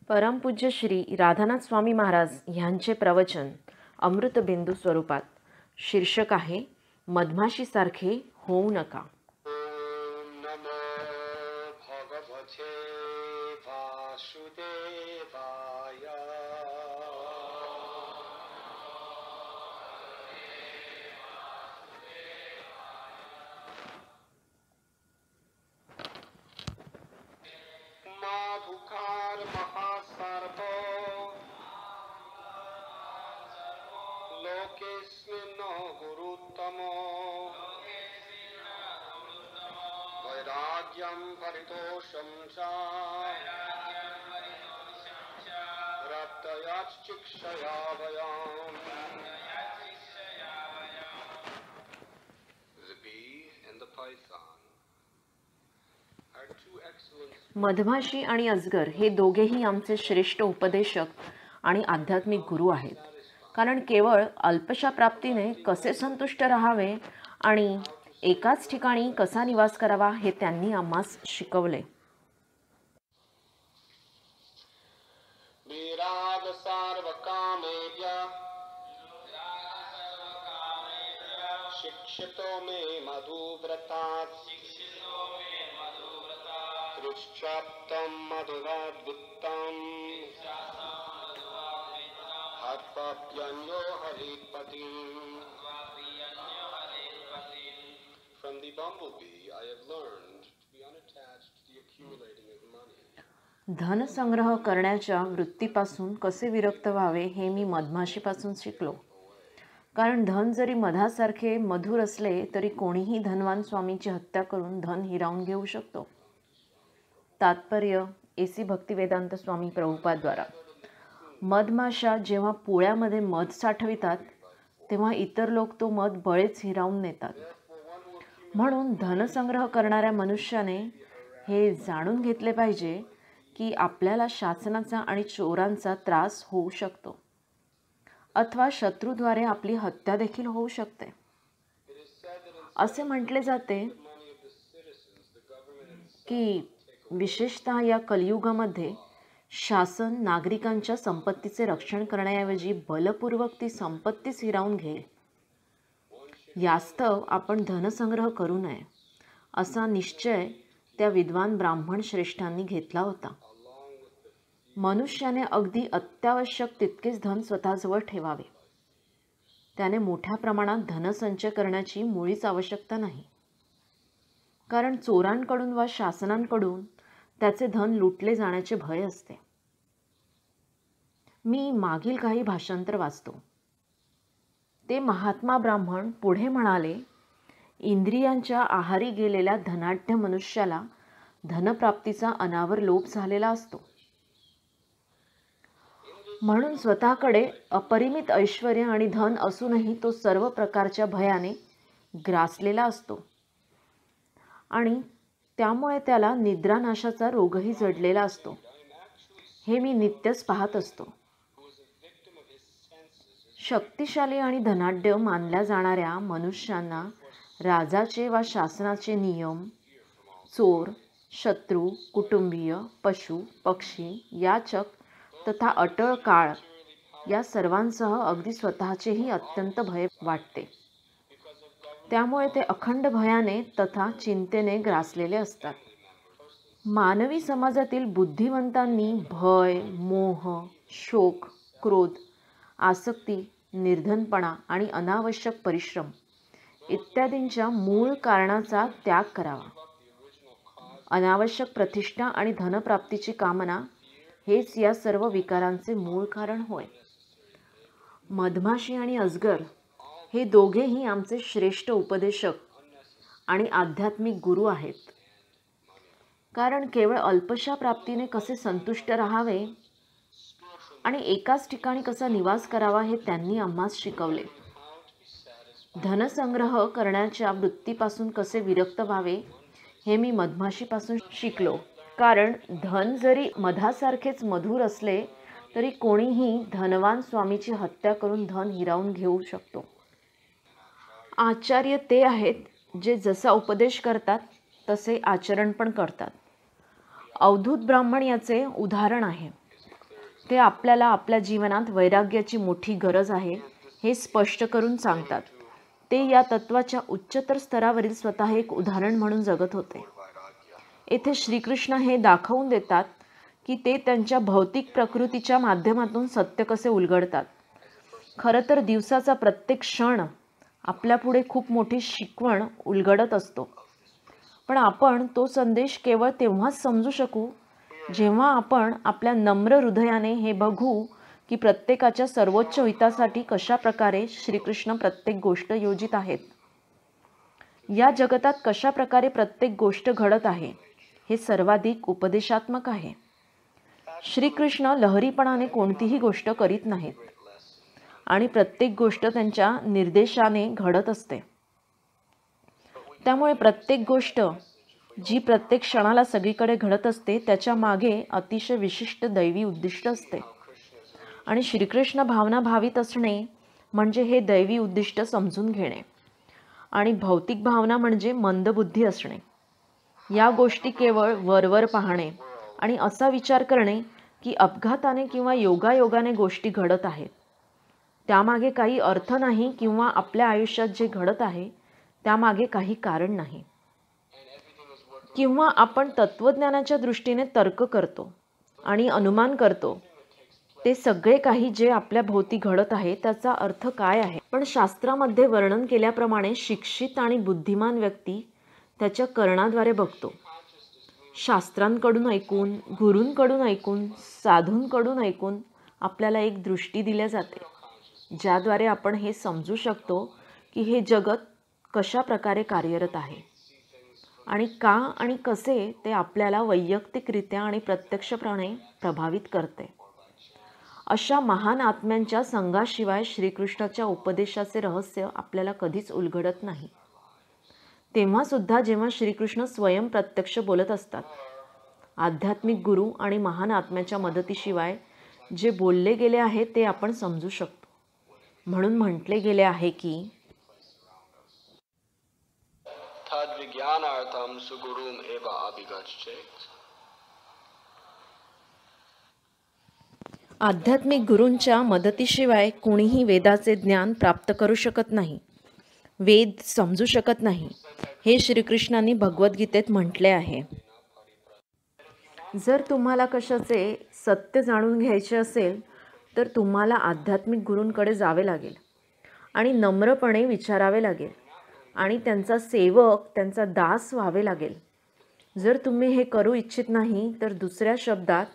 परमपूज्य श्री राधानाथ स्वामी महाराज यांचे प्रवचन अमृतबिंदू स्वरूपात. शीर्षक आहे मधमाशीसारखे होऊ नका. ओम नमो भगवते वासुदेवाय. माधुकार महासर्प लोकेस्मिन् गुरुत्तमो वैराग्यं परितोषं च रक्तयाच्चिक्षया Vayam. The bee and the python are two excellent. मधमाशी आणि अजगर हे दोघेही आमचे श्रेष्ठ उपदेशक आणि आध्यात्मिक गुरु आहेत. कारण केवळ अल्पशा प्राप्तीने कसे संतुष्ट राहावे आणि एकाच ठिकाणी कसा निवास करावा हे त्यांनी आम्हास शिकवले. विराग सार्वकामेभ्य शिक्षितो मे मधुव्रतात् कृच्छ्राप्तं मधुराद्भुतं हत्वाप्यन्यो हरिपतिम्. From the bumblebee I have learned to be unattached to the accumulating of money. धनसंग्रह करण्याच्या वृत्तीपासून कसे विरक्त व्हावे हे मी मधमाशीपासून शिकलो. कारण धन जरी मधासारखे मधुर असले तरी कोणीही धनवान स्वामीची हत्या करून धन हिरावून घेऊ शकतो. तात्पर्य AC भक्तिवेदांत स्वामी प्रभुपादद्वारा. मधमाशा जेव्हा पोळ्यामध्ये मध साठवितात तेव्हा इतर लोक तो मध बळेच हिरावून नेतात. म्हणून धनसंग्रह करणाऱ्या मनुष्याने हे जाणून घेतले पाहिजे की आपल्याला शासनाचा आणि चोरांचा त्रास होऊ शकतो अथवा शत्रूद्वारे आपली हत्या देखील होऊ शकते. असे म्हटले जाते की विशेषतः या कलियुगामध्ये शासन नागरिकांच्या संपत्तीचे रक्षण करण्याऐवजी बलपूर्वक ती संपत्तीच हिरावून घेईल. यास्तव आपण धनसंग्रह करू नये असा निश्चय त्या विद्वान ब्राह्मण श्रेष्ठांनी घेतला होता. मनुष्याने अगदी अत्यावश्यक तितकेच धन स्वतःजवळ ठेवावे. त्याने मोठ्या प्रमाणात धनसंचय करण्याची मुळीच आवश्यकता नाही. कारण चोरांकडून वा शासनांकडून त्याचे धन लुटले जाण्याचे भय असते. मी मागील काही भाषांतर वाचतो. ते महात्मा ब्राह्मण पुढे म्हणाले, इंद्रियांच्या आहारी गेलेल्या धनाढ्य मनुष्याला धनप्राप्तीचा अनावर लोभ झालेला असतो. म्हणून स्वतःकडे अपरिमित ऐश्वर्य आणि धन असूनही तो सर्व प्रकारच्या भयाने ग्रासलेला असतो आणि त्यामुळे त्याला निद्रानाशाचा रोगही जडलेला असतो. हे मी नित्यच पाहत असतो. शक्तिशाली आणि धनाढ्य मानल्या जाणाऱ्या मनुष्यांना राजाचे वा शासनाचे नियम, चोर, शत्रू, कुटुंबीय, पशु, पक्षी, याचक तथा अटळ काळ या सर्वांसह अगदी स्वतःचेही अत्यंत भय वाटते. त्यामुळे ते अखंड भयाने तथा चिंतेने ग्रासलेले असतात. मानवी समाजातील बुद्धिवंतांनी भय, मोह, शोक, क्रोध, आसक्ती, निर्धनपणा आणि अनावश्यक परिश्रम इत्यादींच्या मूळ कारणाचा त्याग करावा. अनावश्यक प्रतिष्ठा आणि धनप्राप्तीची कामना हेच या सर्व विकारांचे मूळ कारण होय. मधमाशी आणि अजगर हे दोघेही आमचे श्रेष्ठ उपदेशक आणि आध्यात्मिक गुरु आहेत. कारण केवळ अल्पशा प्राप्तीने कसे संतुष्ट राहावे आणि एकाच ठिकाणी कसा निवास करावा हे त्यांनी आम्हास शिकवले. धनसंग्रह करण्याच्या वृत्तीपासून कसे विरक्त व्हावे हे मी मधमाशीपासून शिकलो. कारण धन जरी मधासारखेच मधुर असले तरी कोणीही धनवान स्वामीची हत्या करून धन हिरावून घेऊ शकतो. आचार्य ते आहेत जे जसा उपदेश करतात तसे आचरण पण करतात. अवधूत ब्राह्मण याचे उदाहरण आहे. ते आपल्याला आपल्या जीवनात वैराग्याची मोठी गरज आहे हे स्पष्ट करून सांगतात. ते या तत्वाच्या उच्चतर स्तरावरील स्वतः एक उदाहरण म्हणून जगत होते. येथे श्रीकृष्ण हे दाखवून देतात की ते त्यांच्या भौतिक प्रकृतीच्या माध्यमातून सत्य कसे उलगडतात. खरं तर दिवसाचा प्रत्येक क्षण आपल्यापुढे खूप मोठी शिकवण उलगडत असतो. पण आपण तो संदेश केवळ तेव्हाच समजू शकू जेव्हा आपण आपल्या नम्र हृदयाने हे बघू की प्रत्येकाच्या सर्वोच्च हितासाठी कशा प्रकारे श्रीकृष्ण प्रत्येक गोष्ट योजित आहेत. या जगतात कशा प्रकारे प्रत्येक गोष्ट घडत आहे हे सर्वाधिक उपदेशात्मक आहे. श्रीकृष्ण लहरीपणाने कोणतीही गोष्ट करीत नाहीत आणि प्रत्येक गोष्ट त्यांच्या निर्देशाने घडत असते. त्यामुळे प्रत्येक गोष्ट जी प्रत्येक क्षणाला सगळीकडे घडत असते त्याच्या मागे अतिशय विशिष्ट दैवी उद्दिष्ट असते. आणि श्रीकृष्ण भावना भावित असणे म्हणजे हे दैवी उद्दिष्ट समजून घेणे आणि भौतिक भावना म्हणजे मंदबुद्धी असणे. या गोष्टी केवळ वरवर पाहणे आणि असा विचार करणे की अपघाताने किंवा योगायोगाने गोष्टी घडत आहेत, त्यामागे काही अर्थ नाही किंवा आपल्या आयुष्यात जे घडत आहे त्यामागे काही कारण नाही. किंवा आपण तत्त्वज्ञानाच्या दृष्टीने तर्क करतो आणि अनुमान करतो ते सगळे काही जे आपल्या भोवती घडत आहे त्याचा अर्थ काय आहे. पण शास्त्रामध्ये वर्णन केल्याप्रमाणे शिक्षित आणि बुद्धिमान व्यक्ती त्याच्या कर्णाद्वारे बघतो. शास्त्रांकडून ऐकून, गुरूंकडून ऐकून, साधूंकडून ऐकून आपल्याला एक दृष्टी दिली जाते ज्याद्वारे आपण हे समजू शकतो की हे जगत कशा प्रकारे कार्यरत आहे आणि का आणि कसे ते आपल्याला वैयक्तिकरित्या आणि प्रत्यक्षपणे प्रभावित करते. अशा महान आत्म्यांच्या संघाशिवाय श्रीकृष्णाच्या उपदेशाचे रहस्य आपल्याला कधीच उलगडत नाही. तेव्हा सुद्धा जेव्हा श्रीकृष्ण स्वयं प्रत्यक्ष बोलत असतात, आध्यात्मिक गुरु आणि महान आत्म्याच्या मदतीशिवाय जे बोलले गेले आहे ते आपण समजू शकतो. म्हणून म्हटले गेले आहे की तद्विज्ञानार्थं सुगुरुम एव अभिगच्छेत्. आध्यात्मिक गुरूंच्या मदतीशिवाय कोणीही वेदाचे ज्ञान प्राप्त करू शकत नाही, वेद समजू शकत नाही, हे श्रीकृष्णांनी भगवद्गीतेत म्हटले आहे. जर तुम्हाला कशाचे सत्य जाणून घ्यायचे असेल तर तुम्हाला आध्यात्मिक गुरूंकडे जावे लागेल आणि नम्रपणे विचारावे लागेल आणि त्यांचा सेवक, त्यांचा दास व्हावे लागेल. जर तुम्ही हे करू इच्छित नाही तर दुसऱ्या शब्दात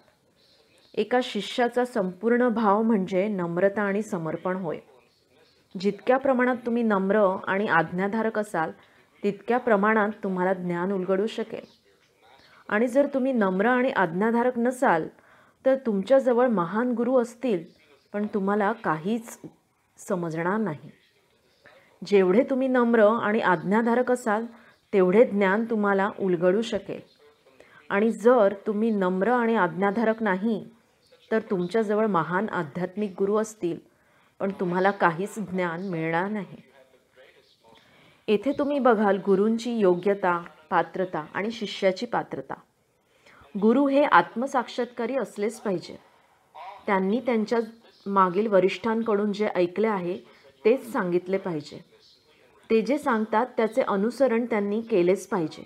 एका शिष्याचा संपूर्ण भाव म्हणजे नम्रता आणि समर्पण होय. जितक्या प्रमाणात तुम्ही नम्र आणि आज्ञाधारक असाल तितक्या प्रमाणात तुम्हाला ज्ञान उलगडू शकेल. आणि जर तुम्ही नम्र आणि आज्ञाधारक नसाल तर तुमच्याजवळ महान गुरु असतील पण तुम्हाला काहीच समजणार नाही. जेवढे तुम्ही नम्र आणि आज्ञाधारक असाल तेवढे ज्ञान तुम्हाला उलगडू शकेल. आणि जर तुम्ही नम्र आणि आज्ञाधारक नाही तर तुमच्याजवळ महान आध्यात्मिक गुरु असतील पण तुम्हाला काहीच ज्ञान मिळणार नाही. येथे तुम्ही बघाल गुरूंची योग्यता, पात्रता आणि शिष्याची पात्रता. गुरु हे आत्मसाक्षात्कारी असलेच पाहिजे. त्यांनी त्यांच्या मागील वरिष्ठांकडून जे ऐकले आहे तेच सांगितले पाहिजे. ते जे सांगतात त्याचे अनुसरण त्यांनी केलेच पाहिजे.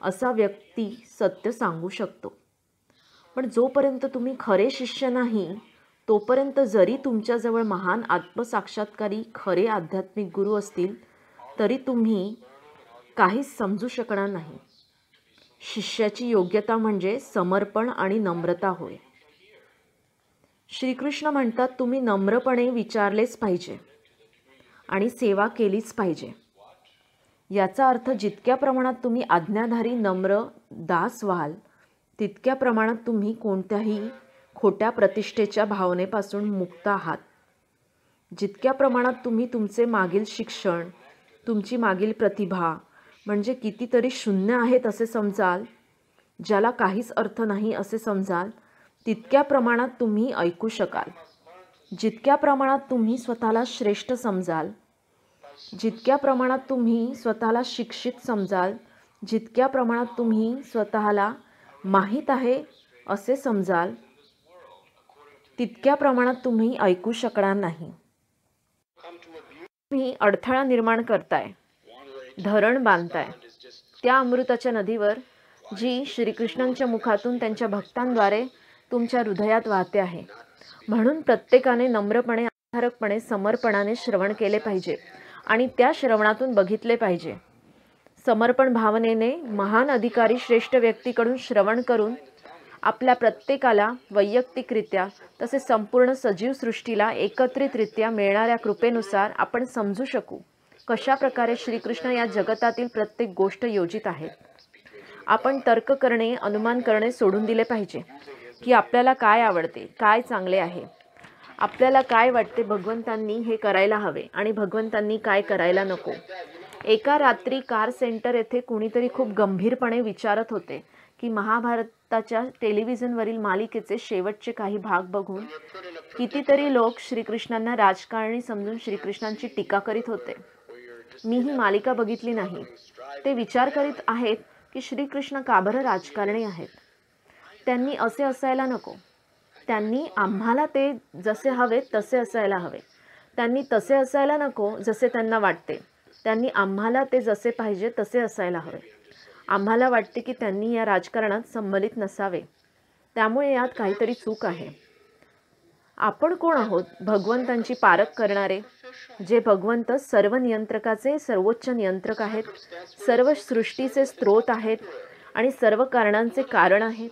असा व्यक्ती सत्य सांगू शकतो. पण जोपर्यंत तुम्ही खरे शिष्य नाही तोपर्यंत जरी तुमच्याजवळ महान आत्मसाक्षात्कारी खरे आध्यात्मिक गुरु असतील तरी तुम्ही काहीच समजू शकणार नाही. शिष्याची योग्यता म्हणजे समर्पण आणि नम्रता होय. श्रीकृष्ण म्हणतात तुम्ही नम्रपणे विचारलेच पाहिजे आणि सेवा केलीच पाहिजे. याचा अर्थ जितक्या प्रमाणात तुम्ही आज्ञाधारी नम्र दास व्हाल तितक्या प्रमाणात तुम्ही कोणत्याही खोट्या प्रतिष्ठेच्या भावनेपासून मुक्त आहात. जितक्या प्रमाणात तुम्ही तुमचे मागील शिक्षण, तुमची मागील प्रतिभा म्हणजे कितीतरी शून्य आहेत असे समजाल, ज्याला काहीच अर्थ नाही असे समजाल, तितक्या प्रमाणात तुम्ही ऐकू शकाल. जितक्या प्रमाणात तुम्ही स्वतःला श्रेष्ठ समजाल, जितक्या प्रमाणात तुम्ही स्वतःला शिक्षित समजाल, जितक्या प्रमाणात तुम्ही स्वतःला माहीत आहे असे समजाल, तितक्या प्रमाणात तुम्ही ऐकू शकणार नाही. come to a view. तुम्ही अडथळा निर्माण करताय, One way धरण बांधताय is just त्या अमृताच्या नदीवर, जी श्रीकृष्णांच्या मुखातून त्यांच्या भक्तांद्वारे तुमच्या हृदयात वाहते आहे. म्हणून प्रत्येकाने नम्रपणे, आधारकपणे, समर्पणाने श्रवण केले पाहिजे आणि त्या श्रवणातून बघितले पाहिजे. समर्पण भावनेने महान अधिकारी श्रेष्ठ व्यक्तीकडून श्रवण करून आपल्या प्रत्येकाला वैयक्तिकरित्या तसेच संपूर्ण सजीव सृष्टीला एकत्रितरित्या मिळणाऱ्या कृपेनुसार आपण समजू शकू कशा प्रकारे श्रीकृष्ण या जगतातील प्रत्येक गोष्ट योजित आहेत. आपण तर्क करणे, अनुमान करणे सोडून दिले पाहिजे की आपल्याला काय आवडते, काय चांगले आहे, आपल्याला काय वाटते भगवंतांनी हे करायला हवे आणि भगवंतांनी काय करायला नको. एका रात्री कार सेंटर येथे कुणीतरी खूप गंभीरपणे विचारत होते की महाभारताच्या टेलिव्हिजनवरील मालिकेचे शेवटचे काही भाग बघून कितीतरी लोक श्रीकृष्णांना राजकारणी समजून श्रीकृष्णांची टीका करीत होते. मी ही मालिका बघितली नाही. ते विचार करीत आहेत की श्रीकृष्ण का बरं राजकारणी आहेत. त्यांनी असे असायला नको. त्यांनी आम्हाला ते जसे हवे तसे असायला हवे. त्यांनी तसे असायला नको जसे त्यांना वाटते. त्यांनी आम्हाला ते जसे पाहिजे तसे असायला हवे. आम्हाला वाटते की त्यांनी या राजकारणात संमलित नसावे. त्यामुळे यात काहीतरी चूक आहे. आपण कोण आहोत भगवंतांची पारख करणारे, जे भगवंत सर्व नियंत्रकाचे सर्वोच्च नियंत्रक आहेत, सर्व सृष्टीचे स्रोत आहेत आणि सर्व कारणांचे कारण आहेत.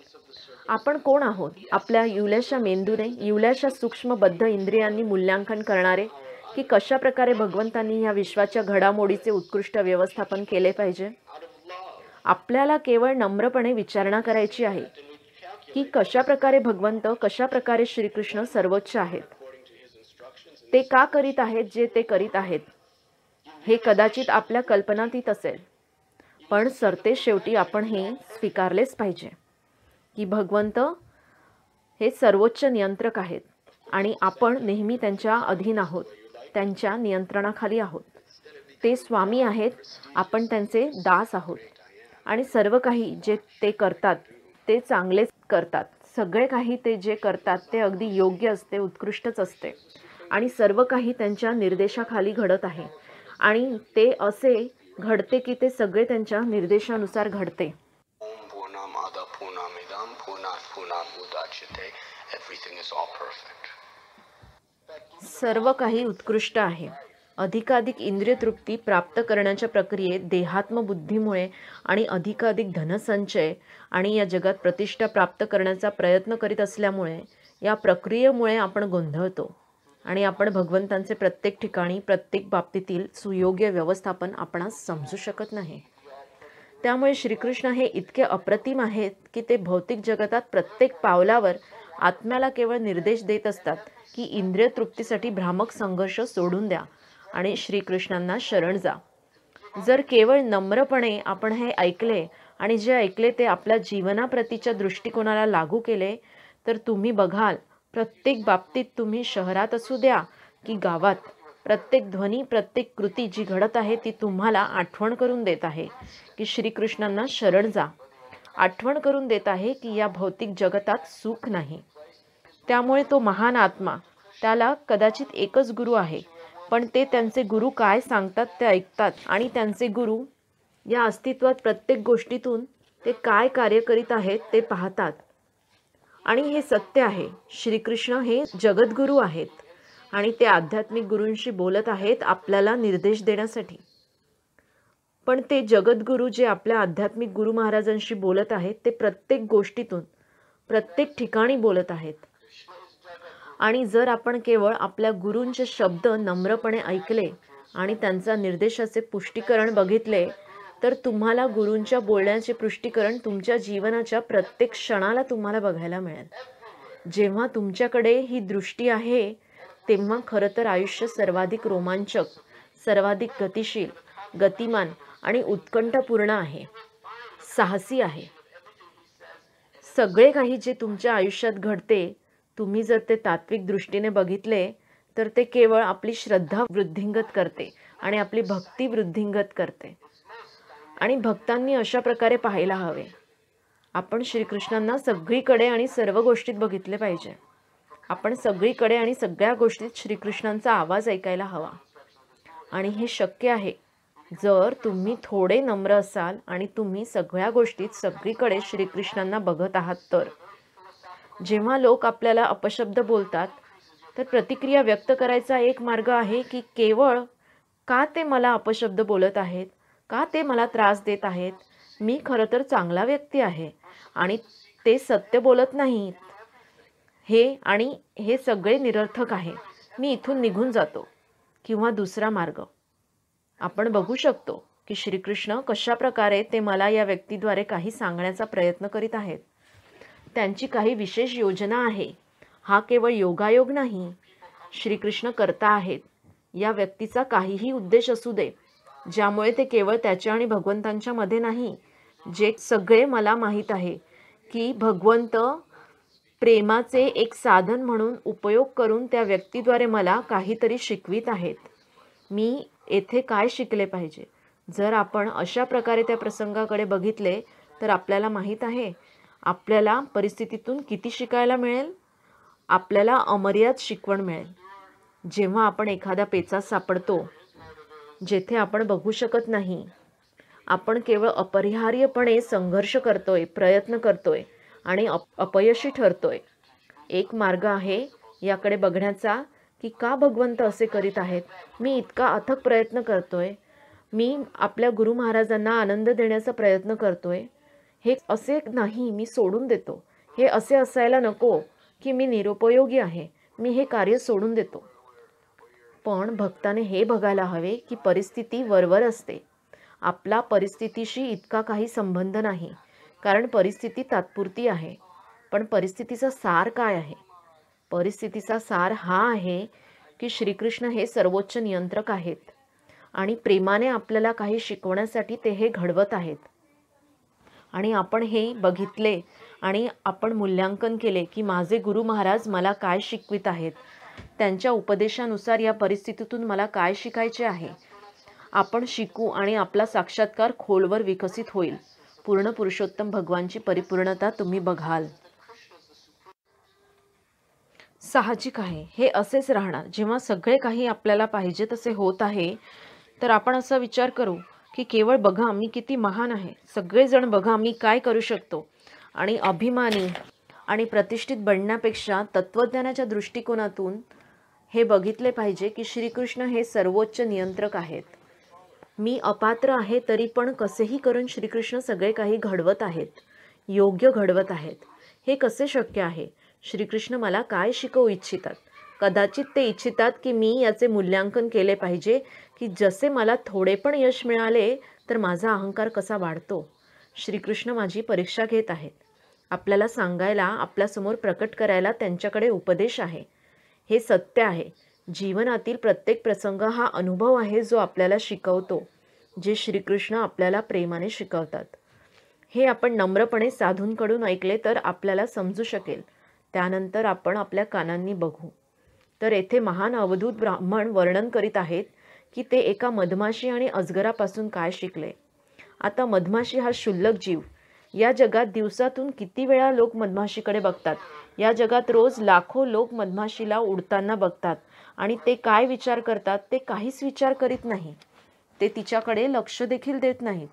आपण कोण आहोत आपल्या इवल्याशा मेंदूने, इवल्याशा सूक्ष्मबद्ध इंद्रियांनी मूल्यांकन करणारे की कशा प्रकारे भगवंतांनी या विश्वाच्या घडामोडीचे उत्कृष्ट व्यवस्थापन केले पाहिजे. आपल्याला केवळ नम्रपणे विचारणा करायची आहे की कशा प्रकारे भगवंत, कशा प्रकारे श्रीकृष्ण सर्वोच्च आहेत. ते का करीत आहेत जे ते करीत आहेत हे कदाचित आपल्या कल्पनातीत असेल, पण सरते शेवटी आपण हे स्वीकारलेच पाहिजे की भगवंत हे सर्वोच्च नियंत्रक आहेत आणि आपण नेहमी त्यांच्या अधीन आहोत, त्यांच्या नियंत्रणाखाली आहोत. ते स्वामी आहेत, आपण त्यांचे दास आहोत आणि सर्व काही जे ते करतात ते चांगलेच करतात. सगळे काही ते जे करतात ते अगदी योग्य असते, उत्कृष्टच असते आणि सर्व काही त्यांच्या निर्देशाखाली घडत आहे आणि ते असे घडते की ते सगळे त्यांच्या निर्देशानुसार घडते. Om Purnamada Purnamidam Purnat Purnamudachyate. Everything is all perfect. सर्व काही उत्कृष्ट आहे. अधिकाधिक इंद्रिय तृप्ती प्राप्त करण्याच्या प्रक्रियेत देहात्मबुद्धीमुळे आणि अधिकाधिक धनसंचय आणि या जगात प्रतिष्ठा प्राप्त करण्याचा प्रयत्न करीत असल्यामुळे या प्रक्रियेमुळे आपण गोंधळतो आणि आपण भगवंतांचे प्रत्येक ठिकाणी, प्रत्येक बाबतीतील सुयोग्य व्यवस्थापन आपणास समजू शकत नाही. त्यामुळे श्रीकृष्ण हे इतके अप्रतिम आहेत की ते भौतिक जगतात प्रत्येक पावलावर आत्म्याला केवळ निर्देश देत असतात की इंद्रिय तृप्तीसाठी भ्रामक संघर्ष सोडून द्या आणि श्रीकृष्णांना शरण जा. जर केवळ नम्रपणे आपण हे ऐकले आणि जे ऐकले ते आपल्या जीवनाप्रतीच्या दृष्टिकोनाला लागू केले तर तुम्ही बघाल प्रत्येक बाबतीत, तुम्ही शहरात असू द्या की गावात, प्रत्येक ध्वनी, प्रत्येक कृती जी घडत आहे ती तुम्हाला आठवण करून देत आहे की श्रीकृष्णांना शरण जा. आठवण करून देत आहे की या भौतिक जगतात सुख नाही. त्यामुळे तो महान आत्मा, त्याला कदाचित एकच गुरु आहे, पण ते त्यांचे गुरु काय सांगतात ते ऐकतात आणि त्यांचे गुरु या अस्तित्वात प्रत्येक गोष्टीतून ते काय कार्य करीत आहेत ते पाहतात. आणि हे सत्य आहे, श्रीकृष्ण हे जगद्गुरू आहेत आणि ते आध्यात्मिक गुरूंशी बोलत आहेत आपल्याला निर्देश देण्यासाठी. पण ते जगद्गुरू जे आपल्या आध्यात्मिक गुरु महाराजांशी बोलत आहेत ते प्रत्येक गोष्टीतून, प्रत्येक ठिकाणी बोलत आहेत. आणि जर आपण केवळ आपल्या गुरूंचे शब्द नम्रपणे ऐकले आणि त्यांचा निर्देशाचे पुष्टीकरण बघितले तर तुम्हाला गुरूंच्या बोलण्याचे पुष्टीकरण तुमच्या जीवनाच्या प्रत्येक क्षणाला तुम्हाला बघायला मिळेल. जेव्हा तुमच्याकडे ही दृष्टी आहे तेव्हा खरं तर आयुष्य सर्वाधिक रोमांचक, सर्वाधिक गतिशील, गतिमान आणि उत्कंठापूर्ण आहे, साहसी आहे. सगळे काही जे तुमच्या आयुष्यात घडते तुम्ही जर ते तात्विक दृष्टीने बघितले तर ते केवळ आपली श्रद्धा वृद्धिंगत करते आणि आपली भक्ती वृद्धिंगत करते. आणि भक्तांनी अशा प्रकारे पाहायला हवे. आपण श्रीकृष्णांना सगळीकडे आणि सर्व गोष्टीत बघितले पाहिजे. आपण सगळीकडे आणि सगळ्या गोष्टीत श्रीकृष्णांचा आवाज ऐकायला हवा. आणि हे शक्य आहे जर तुम्ही थोडे नम्र असाल आणि तुम्ही सगळ्या गोष्टीत सगळीकडे श्रीकृष्णांना बघत आहात तर. जेव्हा लोक आपल्याला अपशब्द बोलतात तर प्रतिक्रिया व्यक्त करायचा एक मार्ग आहे की केवळ का ते मला अपशब्द बोलत आहेत, का ते मला त्रास देत आहेत, मी खरं तर चांगला व्यक्ती आहे आणि ते सत्य बोलत नाहीत, हे सगळे निरर्थक आहे, मी इथून निघून जातो. किंवा दुसरा मार्ग आपण बघू शकतो की श्रीकृष्ण कशा प्रकारे ते मला या व्यक्तीद्वारे काही सांगण्याचा प्रयत्न करीत आहेत. त्यांची काही विशेष योजना आहे. हा केवळ योगायोग नाही, श्रीकृष्ण करता आहेत. या व्यक्तीचा काहीही उद्देश असू दे ज्यामुळे ते केवळ त्याच्या आणि भगवंतांच्या मध्ये नाही, जे सगळे मला माहीत आहे की भगवंत प्रेमाचे एक साधन म्हणून उपयोग करून त्या व्यक्तीद्वारे मला काहीतरी शिकवित आहेत. मी येथे काय शिकले पाहिजे. जर आपण अशा प्रकारे त्या प्रसंगाकडे बघितले तर आपल्याला माहीत आहे आपल्याला परिस्थितीतून किती शिकायला मिळेल. आपल्याला अमर्याद शिकवण मिळेल. जेव्हा आपण एखादा पेचा सापडतो जेथे आपण बघू शकत नाही, आपण केवळ अपरिहार्यपणे संघर्ष करतोय, प्रयत्न करतोय आणि अपयशी ठरतोय. एक मार्ग आहे याकडे बघण्याचा की का भगवंत असे करीत आहेत. मी इतका अथक प्रयत्न करतोय, मी आपल्या गुरु महाराजांना आनंद देण्याचा प्रयत्न करतोय, हे असे नाही मी सोडून देतो. हे असे असायला नको की मी निरुपयोगी आहे, मी हे कार्य सोडून देतो. पण भक्ताने हे बघायला हवे की परिस्थिती वरवर असते. आपला परिस्थितीशी इतका काही संबंध नाही, कारण परिस्थिती तात्पुरती आहे. पण परिस्थितीचा सार काय आहे. परिस्थितीचा सार हा आहे की श्रीकृष्ण हे सर्वोच्च नियंत्रक आहेत आणि प्रेमाने आपल्याला काही शिकवण्यासाठी ते हे घडवत आहेत. आणि आपण हे बघितले आणि आपण मूल्यांकन केले की माझे गुरु महाराज मला काय शिकवित आहेत, त्यांच्या उपदेशानुसार या परिस्थितीतून मला काय शिकायचे आहे. आपण शिकू आणि आपला साक्षात्कार खोलवर विकसित होईल. पूर्ण पुरुषोत्तम भगवानची परिपूर्णता तुम्ही बघाल. साहजिक आहे हे असेच राहणार. जेव्हा सगळे काही आपल्याला पाहिजे तसे होत आहे तर आपण असा विचार करू की केवळ बघा मी किती महान आहे, सगळेजण बघा मी काय करू शकतो. आणि अभिमानी आणि प्रतिष्ठित बनण्यापेक्षा तत्वज्ञानाच्या दृष्टिकोनातून हे बघितले पाहिजे की श्रीकृष्ण हे सर्वोच्च नियंत्रक आहेत. मी अपात्र आहे तरी पण कसेही करून श्रीकृष्ण सगळे काही घडवत आहेत, योग्य घडवत आहेत. हे कसे शक्य आहे. श्रीकृष्ण मला काय शिकवू इच्छितात. कदाचित ते इच्छितात की मी याचे मूल्यांकन केले पाहिजे की जसे मला थोडे पण यश मिळाले तर माझा अहंकार कसा वाढतो. श्रीकृष्ण माझी परीक्षा घेत आहेत. आपल्याला सांगायला, आपल्यासमोर प्रकट करायला त्यांच्याकडे उपदेश आहे. हे सत्य आहे. जीवनातील प्रत्येक प्रसंग हा अनुभव आहे जो आपल्याला शिकवतो, जे श्रीकृष्ण आपल्याला प्रेमाने शिकवतात. हे आपण नम्रपणे साधूंकडून ऐकले तर आपल्याला समजू शकेल. त्यानंतर आपण आपल्या कानांनी बघू. तर येथे महान अवधूत ब्राह्मण वर्णन करीत आहेत की ते एका मधमाशी आणि अजगरापासून काय शिकले. आता मधमाशी हा क्षुल्लक जीव. या जगात दिवसातून किती वेळा लोक मधमाशीकडे बघतात. या जगात रोज लाखो लोक मधमाशीला उडताना बघतात आणि ते काय विचार करतात ते काहीच विचार करीत नाही. ते तिच्याकडे लक्ष देखील देत नाहीत.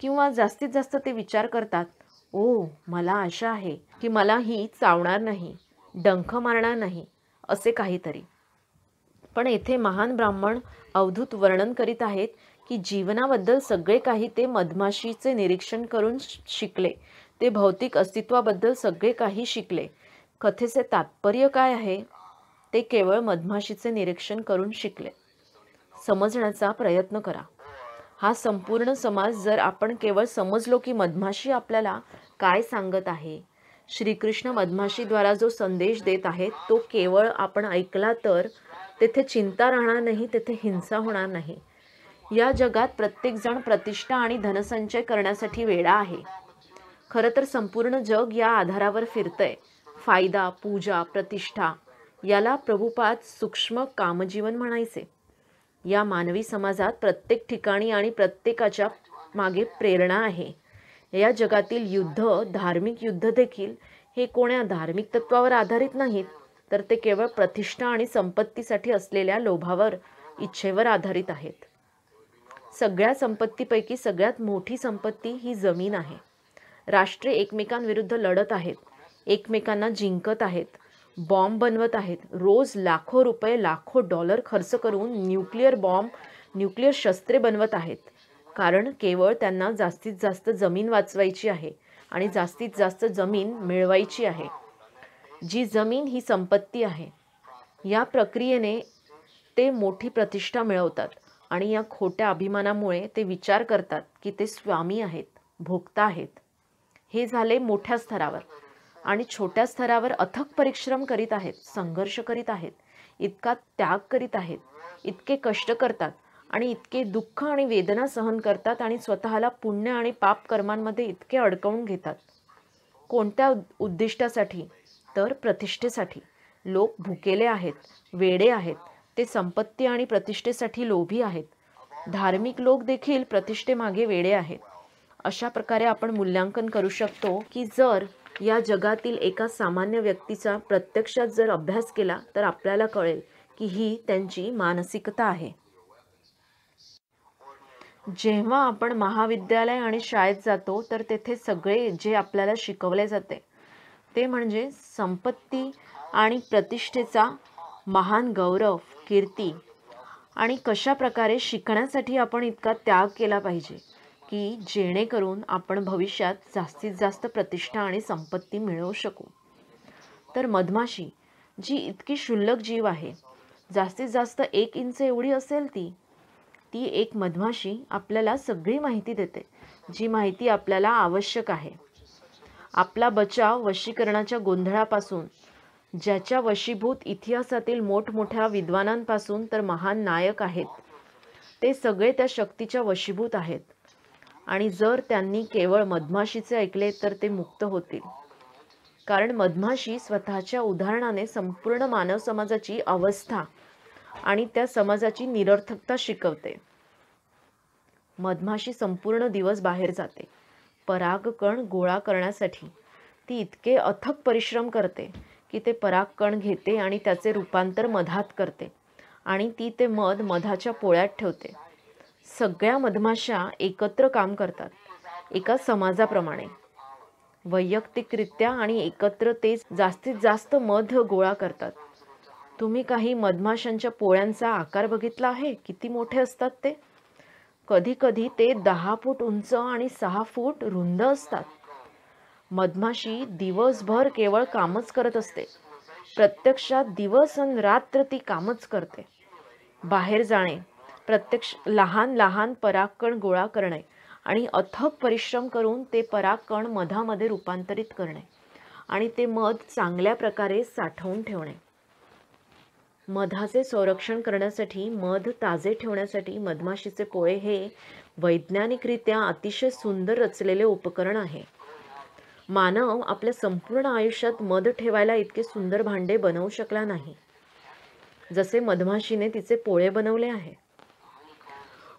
किंवा जास्तीत जास्त ते विचार करतात, ओ मला आशा आहे की मला ही चावणार नाही, डंख मारणार नाही, असे काहीतरी. पण येथे महान ब्राह्मण अवधूत वर्णन करीत आहेत की जीवनाबद्दल सगळे काही ते मधमाशीचे निरीक्षण करून शिकले. ते भौतिक अस्तित्वाबद्दल सगळे काही शिकले. कथेचे तात्पर्य काय आहे ते केवळ मधमाशीचे निरीक्षण करून शिकले. समजण्याचा प्रयत्न करा. हा संपूर्ण समाज जर आपण केवळ समजलो की मधमाशी आपल्याला काय सांगत आहे, श्रीकृष्ण मधमाशीद्वारा जो संदेश देत आहेत तो केवळ आपण ऐकला तर तेथे चिंता राहणार नाही, तेथे हिंसा होणार नाही. या जगात प्रत्येकजण प्रतिष्ठा आणि धनसंचय करण्यासाठी वेडा आहे. खरं तर संपूर्ण जग या आधारावर फिरतंय. फायदा, पूजा, प्रतिष्ठा याला प्रभुपाद सूक्ष्म कामजीवन म्हणायचे. या मानवी समाजात प्रत्येक ठिकाणी आणि प्रत्येकाच्या मागे प्रेरणा आहे. या जगातील युद्ध, धार्मिक युद्ध देखील हे कोण्या धार्मिक तत्वावर आधारित नाहीत, तर ते केवळ प्रतिष्ठा आणि संपत्तीसाठी असलेल्या लोभावर, इच्छेवर आधारित आहेत. सगळ्या संपत्तीपैकी सगळ्यात मोठी संपत्ती ही जमीन आहे. राष्ट्रे एकमेकांविरुद्ध लढत आहेत, एकमेकांना जिंकत आहेत, बॉम्ब बनवत आहेत, रोज लाखो रुपये, लाखो डॉलर खर्च करून न्यूक्लिअर बॉम्ब, न्यूक्लिअर शस्त्रे बनवत आहेत. कारण केवळ त्यांना जास्तीत जास्त जमीन वाचवायची आहे आणि जास्तीत जास्त जमीन मिळवायची आहे. जी जमीन ही संपत्ती आहे. या प्रक्रियेने ते मोठी प्रतिष्ठा मिळवतात आणि या खोट्या अभिमानामुळे ते विचार करतात की ते स्वामी आहेत, भोक्ता आहेत. हे झाले मोठ्या स्तरावर. आणि छोट्या स्तरावर अथक परिश्रम करीत आहेत, संघर्ष करीत आहेत, इतका त्याग करीत आहेत, इतके कष्ट करतात आणि इतके दुःख आणि वेदना सहन करतात आणि स्वतःला पुण्य आणि पाप कर्मांमध्ये इतके अडकवून घेतात. कोणत्या उद्दिष्टासाठी? तर प्रतिष्ठेसाठी. लोक भुकेले आहेत, वेडे आहेत, ते संपत्ती आणि प्रतिष्ठेसाठी लोभी आहेत. धार्मिक लोक देखील प्रतिष्ठेमागे वेडे आहेत. अशा प्रकारे आपण मूल्यांकन करू शकतो की जर या जगातील एका सामान्य व्यक्तीचा प्रत्यक्षात जर अभ्यास केला तर आपल्याला कळेल की ही त्यांची मानसिकता आहे. जेव्हा आपण महाविद्यालय आणि शाळेत जातो तर तेथे सगळे जे आपल्याला शिकवले जाते ते म्हणजे संपत्ती आणि प्रतिष्ठेचा महान गौरव, कीर्ती आणि कशा प्रकारे शिकण्यासाठी आपण इतका त्याग केला पाहिजे की जेणेकरून आपण भविष्यात जास्तीत जास्त प्रतिष्ठा आणि संपत्ती मिळवू शकू. तर मधमाशी जी इतकी क्षुल्लक जीव आहे, जास्तीत जास्त 1 इंच एवढी असेल ती एक मधमाशी आपल्याला सगळी माहिती देते, जी माहिती आपल्याला आवश्यक आहे. आपला बचाव वशीकरणाच्या गोंधळापासून, ज्याच्या वशीभूत इतिहासातील मोठमोठ्या विद्वानांपासून तर महान नायक आहेत, ते सगळे त्या शक्तीच्या वशीभूत आहेत. आणि जर त्यांनी केवळ मधमाशीचे ऐकले तर ते मुक्त होतील. कारण मधमाशी स्वतःच्या उदाहरणाने संपूर्ण मानव समाजाची अवस्था आणि त्या समाजाची निरर्थकता शिकवते. मधमाशी संपूर्ण दिवस बाहेर जाते. परागकण गोळा करण्यासाठी ती इतके अथक परिश्रम करते की ते परागकण घेते आणि त्याचे रूपांतर मधात करते आणि ती ते मध मधाच्या पोळ्यात ठेवते. सगळ्या मधमाशा एकत्र काम करतात, एका समाजाप्रमाणे, वैयक्तिकरित्या आणि एकत्र ते जास्तीत जास्त मध गोळा करतात. तुम्ही काही मधमाशांच्या पोळ्यांचा आकार बघितला आहे? किती मोठे असतात ते? कधी कधी ते 10 फूट उंच आणि 6 फूट रुंद असतात. मधमाशी दिवसभर केवळ कामच करत असते. प्रत्यक्षात दिवस आणि रात्र ती कामच करते. बाहेर जाणे, प्रत्यक्ष लहान लहान परागकण गोळा करणे आणि अथक परिश्रम करून ते परागकण मधामध्ये रूपांतरित करणे आणि ते मध चांगल्या प्रकारे साठवून ठेवणे. मधाचे संरक्षण करण्यासाठी, मध ताजे ठेवण्यासाठी मधमाशीचे पोळे हे वैज्ञानिकरित्या अतिशय सुंदर रचलेले उपकरण आहे. मानव आपल्या संपूर्ण आयुष्यात मध ठेवायला इतके सुंदर भांडे बनवू शकला नाही जसे मधमाशीने तिचे पोळे बनवले आहे.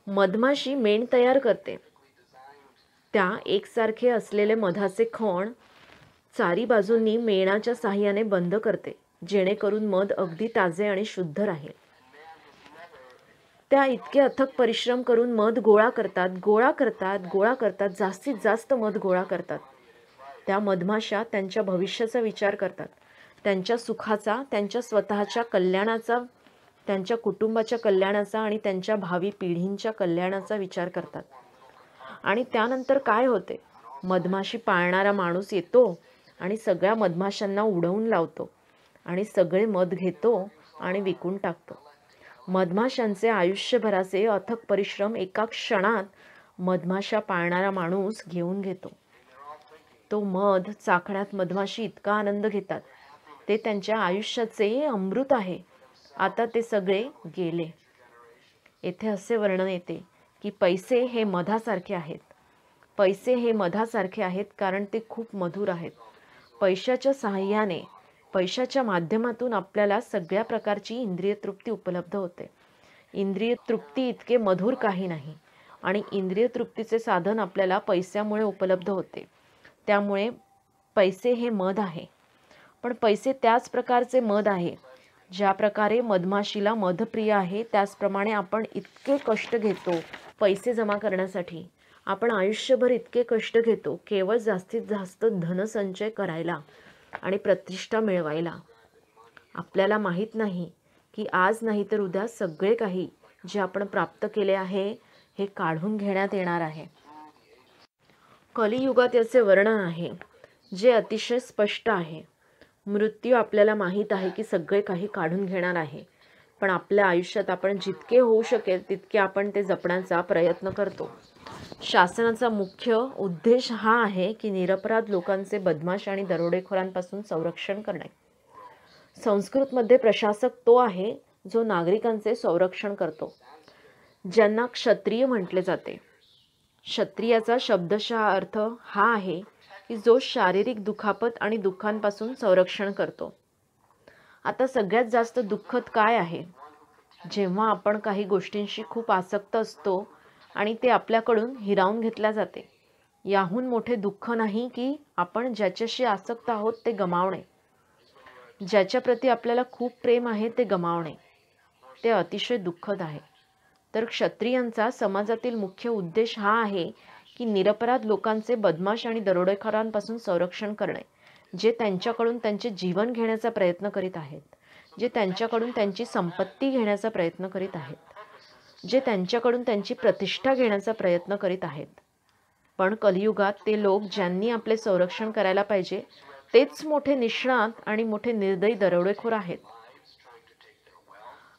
मधमाशी मेण तयार करते. त्या एकसारखे असलेले मधाचे कण चारी बाजूंनी मेणाच्या साहाय्याने बंद करते, जेणेकरून मध अगदी ताजे आणि शुद्ध राहील. त्या इतके अथक परिश्रम करून मध गोळा करतात, जास्तीत जास्त मध गोळा करतात. त्या मधमाशा त्यांच्या भविष्याचा विचार करतात, त्यांच्या सुखाचा, त्यांच्या स्वतःच्या कल्याणाचा, त्यांच्या कुटुंबाच्या कल्याणाचा आणि त्यांच्या भावी पिढींच्या कल्याणाचा विचार करतात. आणि त्यानंतर काय होते? मधमाशी पाळणारा माणूस येतो आणि सगळ्या मधमाशांना उडवून लावतो आणि सगळे मध घेतो आणि विकून टाकतो. मधमाशांचे आयुष्यभराचे अथक परिश्रम एका क्षणात मधमाशा पाळणारा माणूस घेऊन घेतो. तो मध चाखण्यात मधमाशी इतका आनंद घेतात, ते त्यांच्या आयुष्याचे अमृत आहे. आता ते सगळे गेले. येथे असे वर्णन येते की पैसे हे मधासारखे आहेत. पैसे हे मधासारखे आहेत कारण ते खूप मधुर आहेत. पैशाच्या सहाय्याने, पैशाच्या माध्यमातून आपल्याला सगळ्या प्रकारची इंद्रिय तृप्ती उपलब्ध होते. इंद्रिय तृप्ती इतके मधुर काही नाही आणि इंद्रिय तृप्तीचे साधन आपल्याला पैशामुळे उपलब्ध होते. त्यामुळे पैसे हे मध आहे. पण पैसे त्याच प्रकारचे मध आहे. ज्या प्रकारे मधमाशीला मधप्रिय आहे, त्याचप्रमाणे आपण इतके कष्ट घेतो पैसे जमा करण्यासाठी. आपण आयुष्यभर इतके कष्ट घेतो केवळ जास्तीत जास्त धनसंचय करायला आणि प्रतिष्ठा मिळवायला. आपल्याला माहीत नाही की आज नाही तर उद्या सगळे काही जे आपण प्राप्त केले आहे हे काढून घेण्यात येणार आहे. कलियुगात याचे वर्णन आहे जे अतिशय स्पष्ट आहे. मृत्यू आपल्याला माहीत आहे की सगळे काही काढून घेणार आहे, पण आपल्या आयुष्यात आपण जितके होऊ शकेल तितके आपण ते जपण्याचा प्रयत्न करतो. शासनाचा मुख्य उद्देश हा आहे की निरपराध लोकांचे बदमाश आणि दरोडेखोरांपासून संरक्षण करणे. संस्कृतमध्ये प्रशासक तो आहे जो नागरिकांचे संरक्षण करतो, ज्यांना क्षत्रिय म्हटले जाते. क्षत्रियाचा शब्दशः अर्थ हा आहे की जो शारीरिक दुखापत आणि दुःखांपासून संरक्षण करतो. आता सगळ्यात जास्त दुःखद काय आहे? जेव्हा आपण काही गोष्टींशी खूप आसक्त असतो आणि ते आपल्याकडून हिरावून घेतल्या जाते. याहून मोठे दुःख नाही की आपण ज्याच्याशी आसक्त आहोत ते गमावणे. ज्याच्याप्रती आपल्याला खूप प्रेम आहे ते गमावणे. ते अतिशय दुःखद आहे. तर क्षत्रियांचा समाजातील मुख्य उद्देश हा आहे की निरपराध लोकांचे बदमाश आणि दरोडेखोरांपासून संरक्षण करणे, जे त्यांच्याकडून त्यांचे जीवन घेण्याचा प्रयत्न करीत आहेत, जे त्यांच्याकडून त्यांची संपत्ती घेण्याचा प्रयत्न करीत आहेत, जे त्यांच्याकडून त्यांची प्रतिष्ठा घेण्याचा प्रयत्न करीत आहेत. पण कलियुगात ते लोक ज्यांनी आपले संरक्षण करायला पाहिजे तेच मोठे निष्णात आणि मोठे निर्दयी दरोडेखोर आहेत.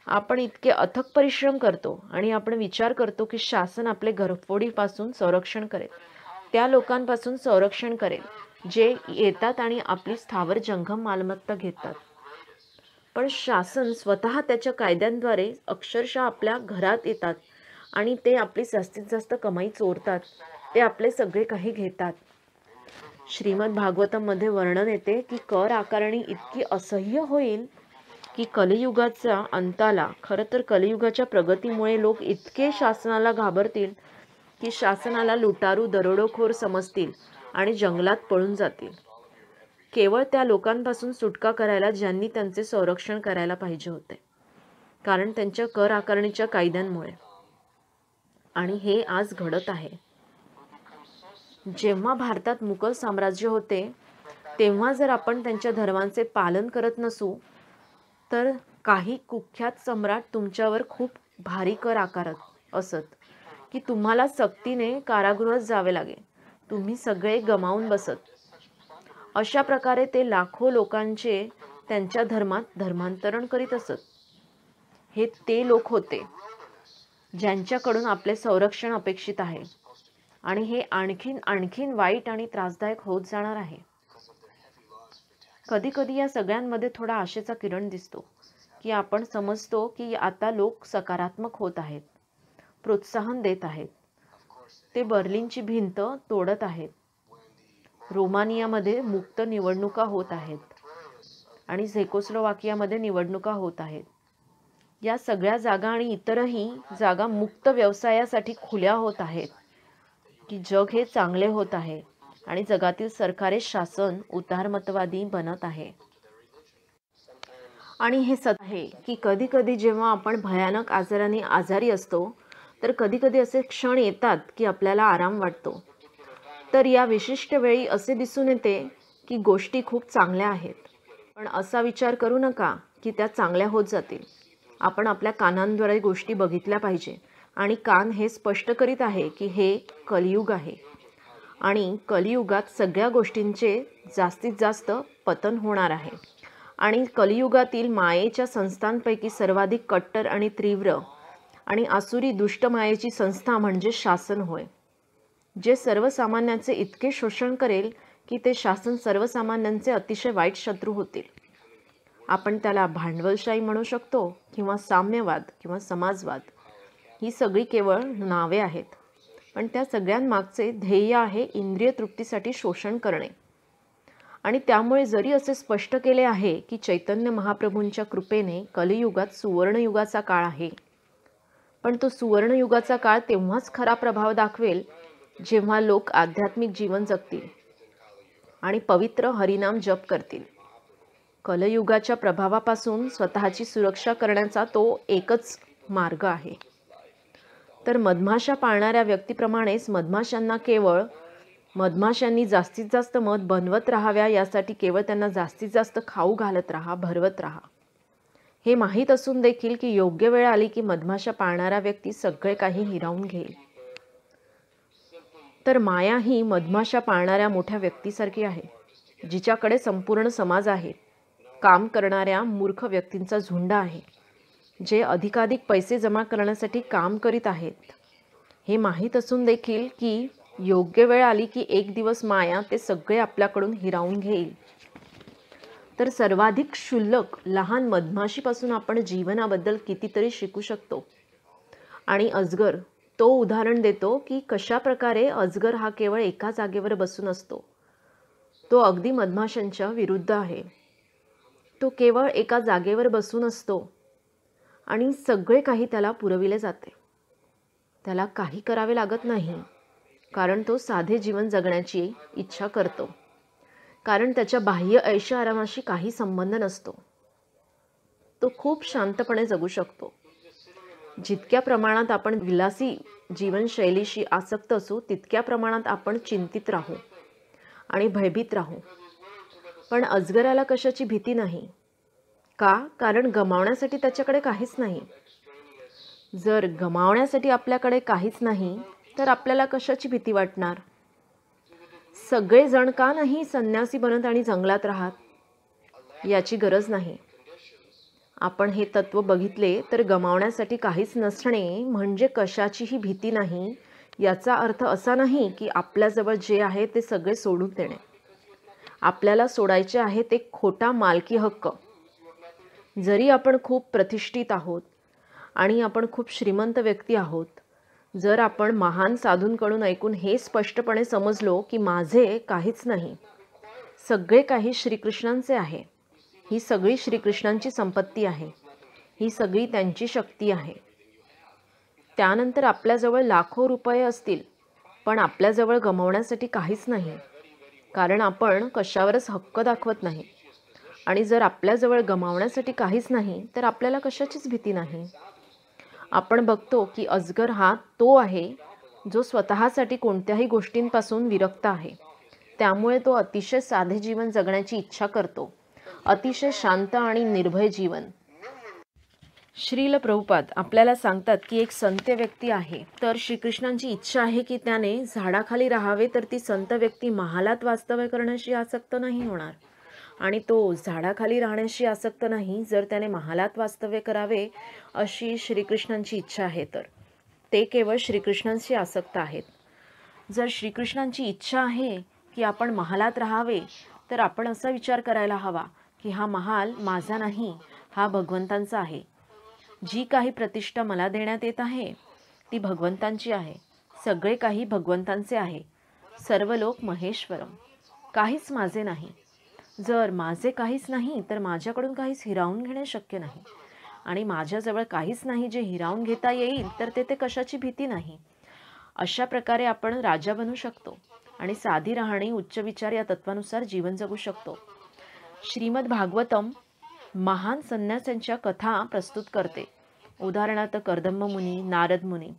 आपण इतके अथक परिश्रम करतो आणि आपण विचार करतो की शासन आपले घरफोडीपासून संरक्षण करेल, त्या लोकांपासून संरक्षण करेल जे येतात आणि आपली स्थावर जंगम मालमत्ता घेतात. पण शासन स्वतः त्याच्या कायद्यांद्वारे अक्षरशः आपल्या घरात येतात आणि ते आपली जास्तीत जास्त कमाई चोरतात. ते आपले सगळे काही घेतात. श्रीमद भागवतममध्ये वर्णन येते की कर आकारणी इतकी असह्य होईल की कलियुगाचा अंताला, खरं तर कलियुगाच्या प्रगतीमुळे लोक इतके शासनाला घाबरतील की शासनाला लुटारू दरोडेखोर समजतील आणि जंगलात पळून जातील, केवळ त्या लोकांपासून सुटका करायला ज्यांनी त्यांचे संरक्षण करायला पाहिजे होते, कारण त्यांच्या कर आकारणीच्या कायद्यांमुळे. आणि हे आज घडत आहे. जेव्हा भारतात मुघल साम्राज्य होते तेव्हा जर आपण त्यांच्या धर्मांचे पालन करत नसू तर काही कुख्यात सम्राट तुमच्यावर खूप भारी कर आकारत असत की तुम्हाला सक्तीने कारागृहात जावे लागे, तुम्ही सगळे गमावून बसत. अशा प्रकारे ते लाखो लोकांचे त्यांच्या धर्मात धर्मांतरण करीत असत. हे ते लोक होते ज्यांच्याकडून आपले संरक्षण अपेक्षित आहे. आणि हे आणखीन वाईट आणि त्रासदायक होत जाणार आहे. कधी कधी या सगळ्यांमध्ये थोडा आशेचा किरण दिसतो की आपण समजतो की आता लोक सकारात्मक होत आहेत, प्रोत्साहन देत आहेत. ते बर्लिनची भिंत तोडत आहेत. रोमानियामध्ये मुक्त निवडणुका होत आहेत आणि झेकोस्लोवाकियामध्ये निवडणुका होत आहेत. या सगळ्या जागा आणि इतरही जागा मुक्त व्यवसायासाठी खुल्या होत आहेत की जग हे चांगले होत आहे आणि जगातील सरकारे शासन उदारमतवादी बनत आहे. आणि हे सत्य आहे की कधी कधी जेव्हा आपण भयानक आजाराने आजारी असतो तर कधी कधी असे क्षण येतात की आपल्याला आराम वाटतो. तर या विशिष्ट वेळी असे दिसून येते की गोष्टी खूप चांगल्या आहेत. पण असा विचार करू नका की त्या चांगल्या होत जातील. आपण आपल्या कानांद्वारे गोष्टी बघितल्या पाहिजे आणि कान हे स्पष्ट करीत आहे की हे कलियुग आहे आणि कलियुगात सगळ्या गोष्टींचे जास्तीत जास्त पतन होणार आहे. आणि कलियुगातील मायेच्या संस्थांपैकी सर्वाधिक कट्टर आणि तीव्र आणि आसुरी दुष्ट मायेची संस्था म्हणजे शासन होय, जे सर्वसामान्यांचे इतके शोषण करेल की ते शासन सर्वसामान्यांचे अतिशय वाईट शत्रू होतील. आपण त्याला भांडवलशाही म्हणू शकतो किंवा साम्यवाद किंवा समाजवाद. ही सगळी केवळ नावे आहेत, पण त्या सगळ्यांमागचे ध्येय आहे इंद्रिय तृप्तीसाठी शोषण करणे. आणि त्यामुळे जरी असे स्पष्ट केले आहे की चैतन्य महाप्रभूंच्या कृपेने कलियुगात सुवर्णयुगाचा काळ आहे, पण तो सुवर्णयुगाचा काळ तेव्हाच खरा प्रभाव दाखवेल जेव्हा लोक आध्यात्मिक जीवन जगतील आणि पवित्र हरिनाम जप करतील. कलयुगाच्या प्रभावापासून स्वतःची सुरक्षा करण्याचा तो एकच मार्ग आहे. तर मधमाशा पाळणाऱ्या व्यक्तीप्रमाणेच मधमाशांना केवळ मधमाशांनी जास्तीत जास्त मध बनवत राहाव्या यासाठी केवळ त्यांना जास्तीत जास्त खाऊ घालत राहा, भरवत राहा. हे माहीत असून देखील की योग्य वेळ आली की मधमाशा पाळणारा व्यक्ती सगळे काही हिरावून घेईल. तर माया ही मधमाशा पाळणाऱ्या मोठ्या व्यक्तीसारखी आहे, जिच्याकडे संपूर्ण समाज आहे. काम करणाऱ्या मूर्ख व्यक्तींचा झुंड आहे, जे अधिकाधिक पैसे जमा करण्यासाठी काम करीत आहेत. हे माहीत असून देखील की योग्य वेळ आली की एक दिवस माया ते सगळे आपल्याकडून हिरावून घेईल. तर सर्वाधिक क्षुल्लक लहान मधमाशीपासून आपण जीवनाबद्दल कितीतरी शिकू शकतो. आणि अजगर तो उदाहरण देतो की कशा प्रकारे अजगर हा केवळ एका जागेवर बसून असतो. तो अगदी मधमाशांच्या विरुद्ध आहे. तो केवळ एका जागेवर बसून असतो आणि सगळे काही त्याला पुरविले जाते. त्याला काही करावे लागत नाही, कारण तो साधे जीवन जगण्याची इच्छा करतो. कारण त्याच्या बाह्य ऐशो आरामाशी काही संबंध नसतो. तो खूप शांतपणे जगू शकतो. जितक्या प्रमाणात आपण विलासी जीवनशैलीशी आसक्त असू, तितक्या प्रमाणात आपण चिंतित राहू आणि भयभीत राहू. पण अजगराला कशाची भीती नाही. का? कारण गमावण्यासाठी त्याच्याकडे काहीच नाही. जर गमावण्यासाठी आपल्याकडे काहीच नाही तर आपल्याला कशाची भीती वाटणार? सगळेजण का नाही संन्यासी बनत आणि जंगलात राहत? याची गरज नाही. आपण हे तत्व बघितले तर गमावण्यासाठी काहीच नसणे म्हणजे कशाचीही भीती नाही याचा अर्थ असा नाही की आपल्याजवळ जे आहे ते सगळे सोडून देणे. आपल्याला सोडायचे आहे ते खोटा मालकी हक्क. जरी आपण खूप प्रतिष्ठित आहोत आणि आपण खूप श्रीमंत व्यक्ती आहोत, जर आपण महान साधूंकडून ऐकून हे स्पष्टपणे समजलो की माझे काहीच नाही, सगळे काही श्रीकृष्णांचे आहे, ही सगळी श्रीकृष्णांची संपत्ती आहे, ही सगळी त्यांची शक्ती आहे, त्यानंतर आपल्याजवळ लाखो रुपये असतील पण आपल्याजवळ गमावण्यासाठी काहीच नाही, कारण आपण कशावरच हक्क दाखवत नाही. आणि जर आपल्याजवळ गमावण्यासाठी काहीच नाही तर आपल्याला कशाचीच भीती नाही. आपण बघतो की अजगर हा तो आहे जो स्वतःसाठी कोणत्याही गोष्टींपासून विरक्त आहे. त्यामुळे तो अतिशय साधे जीवन जगण्याची इच्छा करतो, अतिशय शांत आणि निर्भय जीवन. श्रील प्रभुपाद आपल्याला सांगतात की एक संत व्यक्ती आहे, तर श्रीकृष्णांची इच्छा आहे की त्याने झाडाखाली राहावे, तर ती संत व्यक्ती महालात वास्तव्य करण्याशी आसक्त नाही होणार. आणि तो झाडाखाली राहण्याशी आसक्त नाही जर त्याने महालात वास्तव्य करावे अशी श्रीकृष्णांची इच्छा आहे. तर ते केवळ श्रीकृष्णांशी आसक्त आहेत. जर श्रीकृष्णांची इच्छा आहे की आपण महालात राहावे, तर आपण असा विचार करायला हवा की हा महाल माझा नाही, हा भगवंतांचा आहे. जी काही प्रतिष्ठा मला देण्यात येत आहे ती भगवंतांची आहे. सगळे काही भगवंतांचे आहे. सर्व लोक महेश्वरम. काहीच माझे नाही. जर माझे काहीच नाही तर माझ्याकडून काहीच हिरावून घेणे शक्य नाही. आणि माझ्याजवळ काहीच नाही जे हिरावून घेता येईल, तर तेथे कशाची भीती नाही. अशा प्रकारे आपण राजा बनू शकतो आणि साधी राहणी उच्च विचार या तत्वानुसार जीवन जगू शकतो. श्रीमद भागवतम महान संन्यासांच्या कथा प्रस्तुत करते, उदाहरणार्थ कर्दम मुनी, नारद मुनी.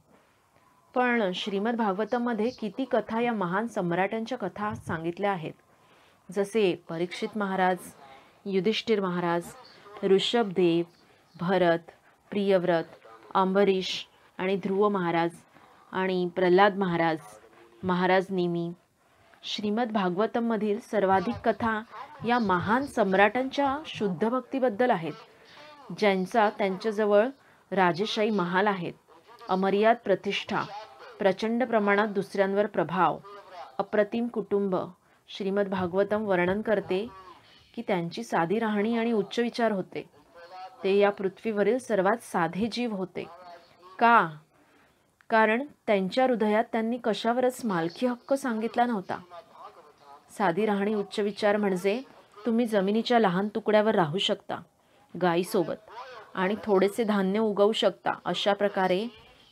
पण श्रीमद भागवतममध्ये किती कथा या महान सम्राटांच्या कथा सांगितल्या आहेत, जसे परीक्षित महाराज, युधिष्ठिर महाराज, ऋषभदेव, भरत, प्रियव्रत, अंबरीश आणि ध्रुव महाराज आणि प्रल्हाद महाराज, महाराज नेमी. श्रीमद भागवतममधील सर्वाधिक कथा या महान सम्राटांच्या शुद्ध भक्तीबद्दल आहेत, ज्यांचा त्यांच्याजवळ राजेशाही महाल आहेत, अमर्याद प्रतिष्ठा, प्रचंड प्रमाणात दुसऱ्यांवर प्रभाव, अप्रतिम कुटुंब. श्रीमद भागवतम वर्णन करते की त्यांची साधी राहणी आणि उच्च विचार होते. ते या पृथ्वीवरील सर्वात साधे जीव होते. का? कारण त्यांच्या हृदयात त्यांनी कशावरच मालकी हक्क सांगितला नव्हता. साधी राहणी उच्च विचार म्हणजे तुम्ही जमिनीच्या लहान तुकड्यावर राहू शकता गायीसोबत आणि थोडेसे धान्य उगवू शकता. अशा प्रकारे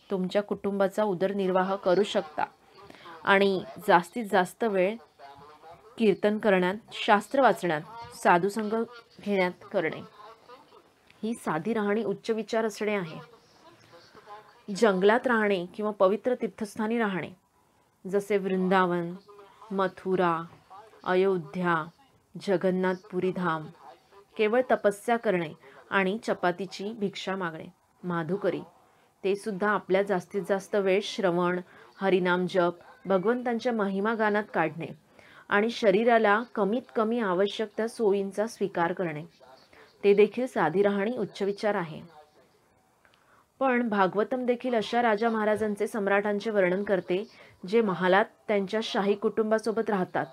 तुमच्या कुटुंबाचा उदरनिर्वाह करू शकता आणि जास्तीत जास्त वेळ कीर्तन करण्यात, शास्त्र वाचण्यात, साधुसंग घेण्यात करणे ही साधी राहणी उच्च विचार असणे आहे. जंगलात राहणे किंवा पवित्र तीर्थस्थानी राहणे जसे वृंदावन, मथुरा, अयोध्या, जगन्नाथपुरी धाम, केवळ तपस्या करणे आणि चपातीची भिक्षा मागणे. माधुकरी ते सुद्धा आपल्या जास्तीत जास्त वेळ श्रवण, हरिनाम जप, भगवंतांच्या महिमा गानात काढणे आणि शरीराला कमीत कमी आवश्यक त्या सोयींचा स्वीकार करणे ते देखील साधी राहणी उच्च विचार आहे. पण भागवतम देखील अशा राजा महाराजांचे, सम्राटांचे वर्णन करते जे महालात त्यांच्या शाही कुटुंबासोबत राहतात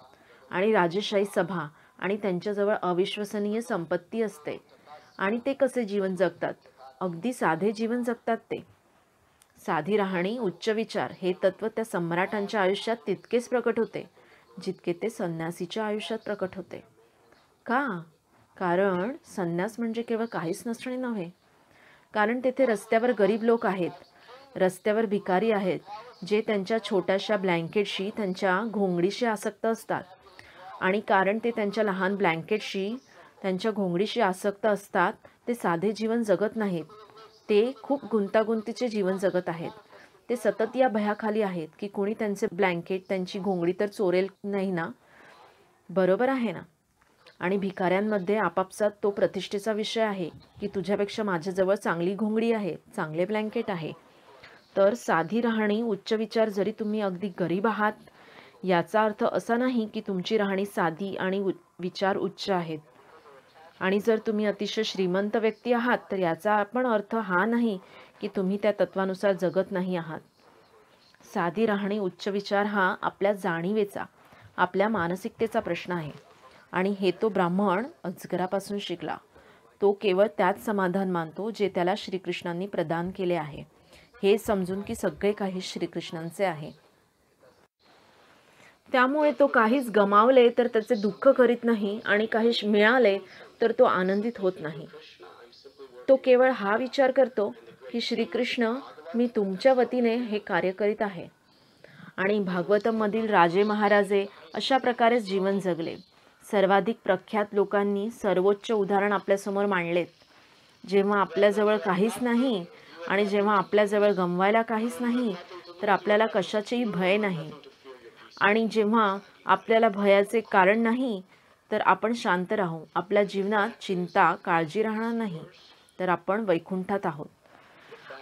आणि राजेशाही सभा आणि त्यांच्याजवळ अविश्वसनीय संपत्ती असते आणि ते कसे जीवन जगतात. अगदी साधे जीवन जगतात ते. साधी राहणी उच्च विचार हे तत्त्व त्या सम्राटांच्या आयुष्यात तितकेच प्रकट होते जितके ते संन्यासीच्या आयुष्यात प्रकट होते. का? कारण संन्यास म्हणजे केवळ काहीच नसणे नव्हे. कारण तेथे रस्त्यावर गरीब लोक आहेत, रस्त्यावर भिकारी आहेत जे त्यांच्या छोट्याशा ब्लँकेटशी, त्यांच्या घोंगडीशी आसक्त असतात. आणि कारण ते त्यांच्या लहान ब्लँकेटशी, त्यांच्या घोंगडीशी आसक्त असतात, ते साधे जीवन जगत नाहीत. ते खूप गुंतागुंतीचे जीवन जगत आहेत. ते सतत या भयाखाली आहेत की कोणी त्यांचे ब्लँकेट, त्यांची घोंगडी तर चोरेल नाही ना. बरोबर आहे ना. आणि भिकाऱ्यांमध्ये आपापसात तो प्रतिष्ठेचा विषय आहे की तुझ्यापेक्षा माझ्याजवळ चांगली घोंगडी आहे, चांगले ब्लँकेट आहे. तर साधी राहणी उच्च विचार, जरी तुम्ही अगदी गरीब आहात याचा अर्थ असा नाही की तुमची राहणी साधी आणि विचार उच्च आहेत. आणि जर तुम्ही अतिशय श्रीमंत व्यक्ती आहात तर याचा पण अर्थ हा नाही की तुम्ही त्या तत्वानुसार जगत नाही आहात. साधी राहणी उच्च विचार हा आपल्या जाणीवेचा, आपल्या मानसिकतेचा प्रश्न आहे. आणि हे तो ब्राह्मण अजगरापासून शिकला. तो केवळ त्याच समाधान मानतो जे त्याला श्रीकृष्णांनी प्रदान केले आहे, हे समजून की सगळे काही श्रीकृष्णांचे आहे. त्यामुळे तो काहीच गमावले तर त्याचे दुःख करीत नाही आणि काही मिळाले तर तो आनंदित होत नाही. तो केवळ हा विचार करतो की श्रीकृष्ण, मी तुमच्या वतीने हे कार्य करीत आहे. आणि भागवतममधील राजे महाराजे अशा प्रकारेच जीवन जगले. सर्वाधिक प्रख्यात लोकांनी सर्वोच्च उदाहरण आपल्यासमोर मांडलेत. जेव्हा आपल्याजवळ काहीच नाही आणि जेव्हा आपल्याजवळ गमवायला काहीच नाही तर आपल्याला कशाचेही भय नाही. आणि जेव्हा आपल्याला भयाचे कारण नाही तर आपण शांत राहू. आपल्या जीवनात चिंता, काळजी राहणार नाही, तर आपण वैकुंठात आहोत.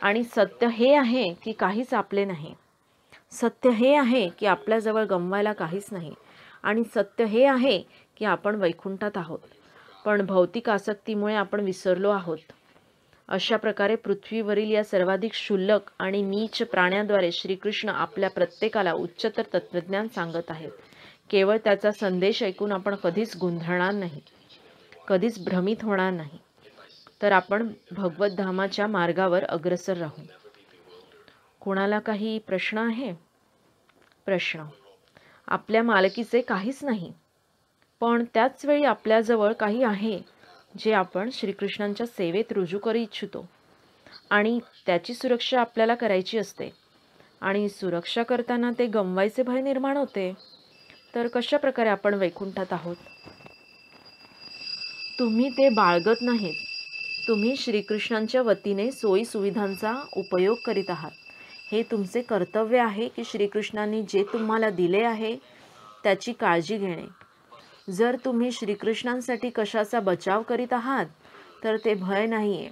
आणि सत्य हे आहे की काहीच आपले नाही. सत्य हे आहे की आपल्याजवळ गमवायला काहीच नाही. आणि सत्य हे आहे की आपण वैकुंठात आहोत. पण भौतिक आसक्तीमुळे आपण विसरलो आहोत. अशा प्रकारे पृथ्वीवरील या सर्वाधिक क्षुल्लक आणि नीच प्राण्याद्वारे श्रीकृष्ण आपल्या प्रत्येकाला उच्चतर तत्त्वज्ञान सांगत आहेत. केवळ त्याचा संदेश ऐकून आपण कधीच गोंधळणार नाही, कधीच भ्रमित होणार नाही, तर आपण भगवत धामाच्या मार्गावर अग्रसर राहू. कोणाला काही प्रश्न आहे? प्रश्न: आपल्या मालकीचे काहीच नाही, पण त्याच वेळी आपल्याजवळ काही आहे जे आपण श्रीकृष्णांच्या सेवेत रुजू करू इच्छितो आणि त्याची सुरक्षा आपल्याला करायची असते. आणि सुरक्षा करताना ते गमवायचे भय निर्माण होते. तर कशा प्रकारे आपण वैकुंठात आहोत? तुम्ही ते बाळगत नाहीत. तुम्ही श्रीकृष्णांच्या वतीने सोयी सुविधांचा उपयोग करीत आहात. हे तुमचे कर्तव्य आहे की श्रीकृष्णांनी जे तुम्हाला दिले आहे त्याची काळजी घेणे. जर तुम्ही श्रीकृष्णांसाठी कशाचा बचाव करीत आहात तर ते भय नाही आहे.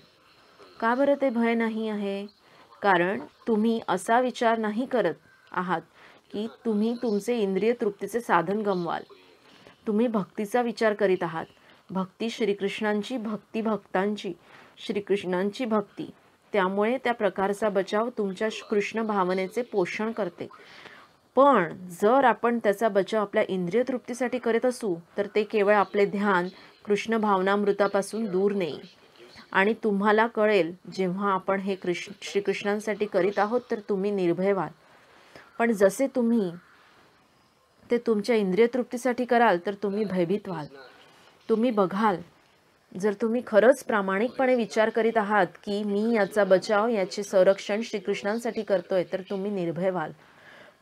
का बरं ते भय नाही आहे? कारण तुम्ही असा विचार नाही करत आहात की तुम्ही तुमचे इंद्रिय तृप्तीचे साधन गमवाल. तुम्ही भक्तीचा विचार करीत आहात. भक्ती श्रीकृष्णांची, भक्ती भक्तांची, श्रीकृष्णांची भक्ती. त्यामुळे त्या प्रकारचा बचाव तुमच्या कृष्ण भावनेचे पोषण करते. पण जर आपण त्याचा बचाव आपल्या इंद्रिय तृप्तीसाठी करीत असू तर ते केवळ आपले ध्यान कृष्ण भावनामृतापासून दूर नेईल. आणि तुम्हाला कळेल जेव्हा आपण हे श्रीकृष्णांसाठी करीत आहोत तर तुम्ही निर्भय व्हाल. पण जसे तुम्ही ते तुमच्या इंद्रिय तृप्तीसाठी कराल तर तुम्ही भयभीत व्हाल. तुम्ही बघाल, जर तुम्ही खरंच प्रामाणिकपणे विचार करीत आहात की मी याचा बचाव, याचे संरक्षण श्रीकृष्णांसाठी करतोय, तर तुम्ही निर्भय व्हाल.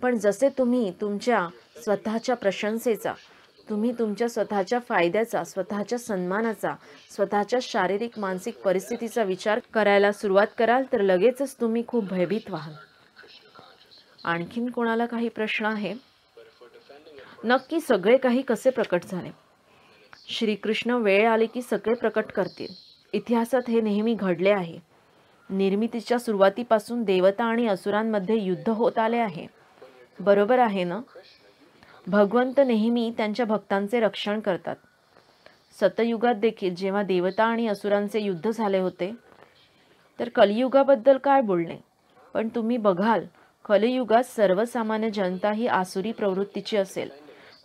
पण जसे तुम्ही तुमच्या स्वतःच्या प्रशंसेचा, तुम्ही तुमच्या स्वतःच्या फायद्याचा, स्वतःच्या सन्मानाचा, स्वतःच्या शारीरिक मानसिक परिस्थितीचा विचार करायला सुरुवात कराल तर लगेचच तुम्ही खूप भयभीत व्हाल. आणखीन कोणाला काही प्रश्न आहे? नक्की सगळे काही कसे प्रकट झाले? श्रीकृष्ण वेळ आली की सगळे प्रकट करतील. इतिहासात हे नेहमी घडले आहे. निर्मितीच्या सुरुवातीपासून देवता आणि असुरांमध्ये युद्ध होत आले आहे. बरोबर आहे ना? भगवंत नेहमी त्यांच्या भक्तांचे रक्षण करतात. सतयुगात देखील जेव्हा देवता आणि असुरांचे युद्ध झाले होते, तर कलियुगाबद्दल काय बोलणे. पण तुम्ही बघाल, कलियुगात सर्वसामान्य जनता ही आसुरी प्रवृत्तीची असेल.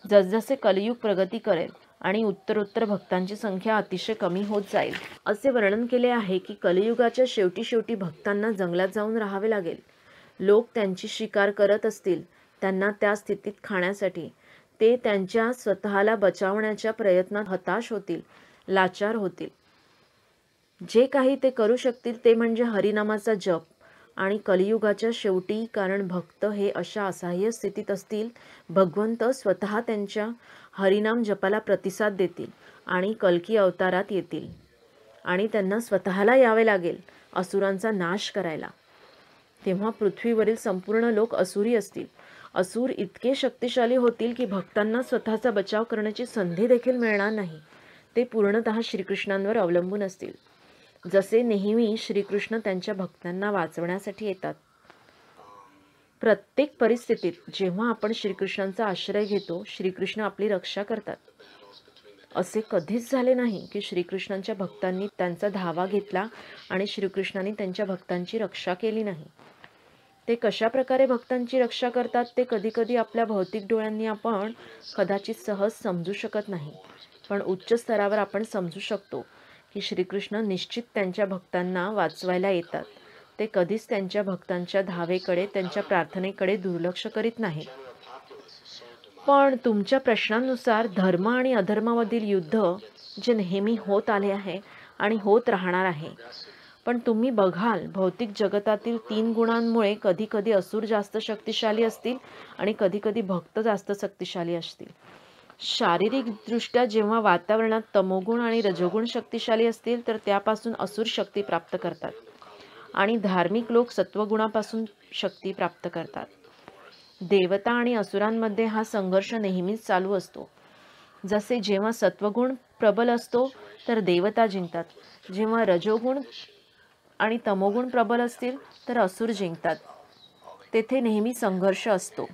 जसजसे कलियुग प्रगती करेल आणि उत्तरोत्तर भक्तांची संख्या अतिशय कमी होत जाईल. असे वर्णन केले आहे की कलियुगाच्या शेवटी भक्तांना जंगलात जाऊन राहावे लागेल. लोक त्यांची शिकार करत असतील. त्यांना त्या स्थितीत खाण्यासाठी ते त्यांच्या स्वतःला बचावण्याच्या प्रयत्नात हताश होतील, लाचार होतील. जे काही ते करू शकतील ते म्हणजे हरिनामाचा जप. आणि कलियुगाच्या शेवटी, कारण भक्त हे अशा असहाय्य स्थितीत असतील, भगवंत स्वतः त्यांच्या हरिनाम जपाला प्रतिसाद देतील आणि कल्की अवतारात येतील आणि त्यांना स्वतःला यावे लागेल असुरांचा नाश करायला. तेव्हा पृथ्वीवरील संपूर्ण लोक असुरी असतील. असुर इतके शक्तिशाली होतील की भक्तांना स्वतःचा बचाव करण्याची संधी देखील मिळणार नाही. ते पूर्णतः श्रीकृष्णांवर अवलंबून असतील. जसे नेहमी श्रीकृष्ण त्यांच्या भक्तांना वाचवण्यासाठी येतात. प्रत्येक परिस्थितीत जेव्हा आपण श्रीकृष्णांचा आश्रय घेतो, श्रीकृष्ण आपली रक्षा करतात. असे कधीच झाले नाही की श्रीकृष्णांच्या भक्तांनी त्यांचा धावा घेतला आणि श्रीकृष्णांनी त्यांच्या भक्तांची रक्षा केली नाही. ते कशा प्रकारे भक्तांची रक्षा करतात ते कधीकधी आपल्या भौतिक डोळ्यांनी आपण कदाचित सहज समजू शकत नाही. पण उच्च स्तरावर आपण समजू शकतो की श्रीकृष्ण निश्चित त्यांच्या भक्तांना वाचवायला येतात. ते कधीच त्यांच्या भक्तांच्या धावेकडे, त्यांच्या प्रार्थनेकडे दुर्लक्ष करीत नाहीत. पण तुमच्या प्रश्नांनुसार धर्म आणि अधर्मामधील युद्ध जे नेहमी होत आले आहे आणि होत राहणार आहे. पण तुम्ही बघाल, भौतिक जगतातील 3 गुणांमुळे कधीकधी असुर जास्त शक्तिशाली असतील आणि कधीकधी भक्त जास्त शक्तिशाली असतील. शारीरिकदृष्ट्या जेव्हा वातावरणात तमोगुण आणि रजोगुण शक्तिशाली असतील तर त्यापासून असुर शक्ती प्राप्त करतात आणि धार्मिक लोक सत्वगुणापासून शक्ती प्राप्त करतात. देवता आणि असुरांमध्ये हा संघर्ष नेहमीच चालू असतो. जसे जेव्हा सत्वगुण प्रबल असतो तर देवता जिंकतात. जेव्हा रजोगुण आणि तमोगुण प्रबल असतील तर असुर जिंकतात. तेथे नेहमी संघर्ष असतो.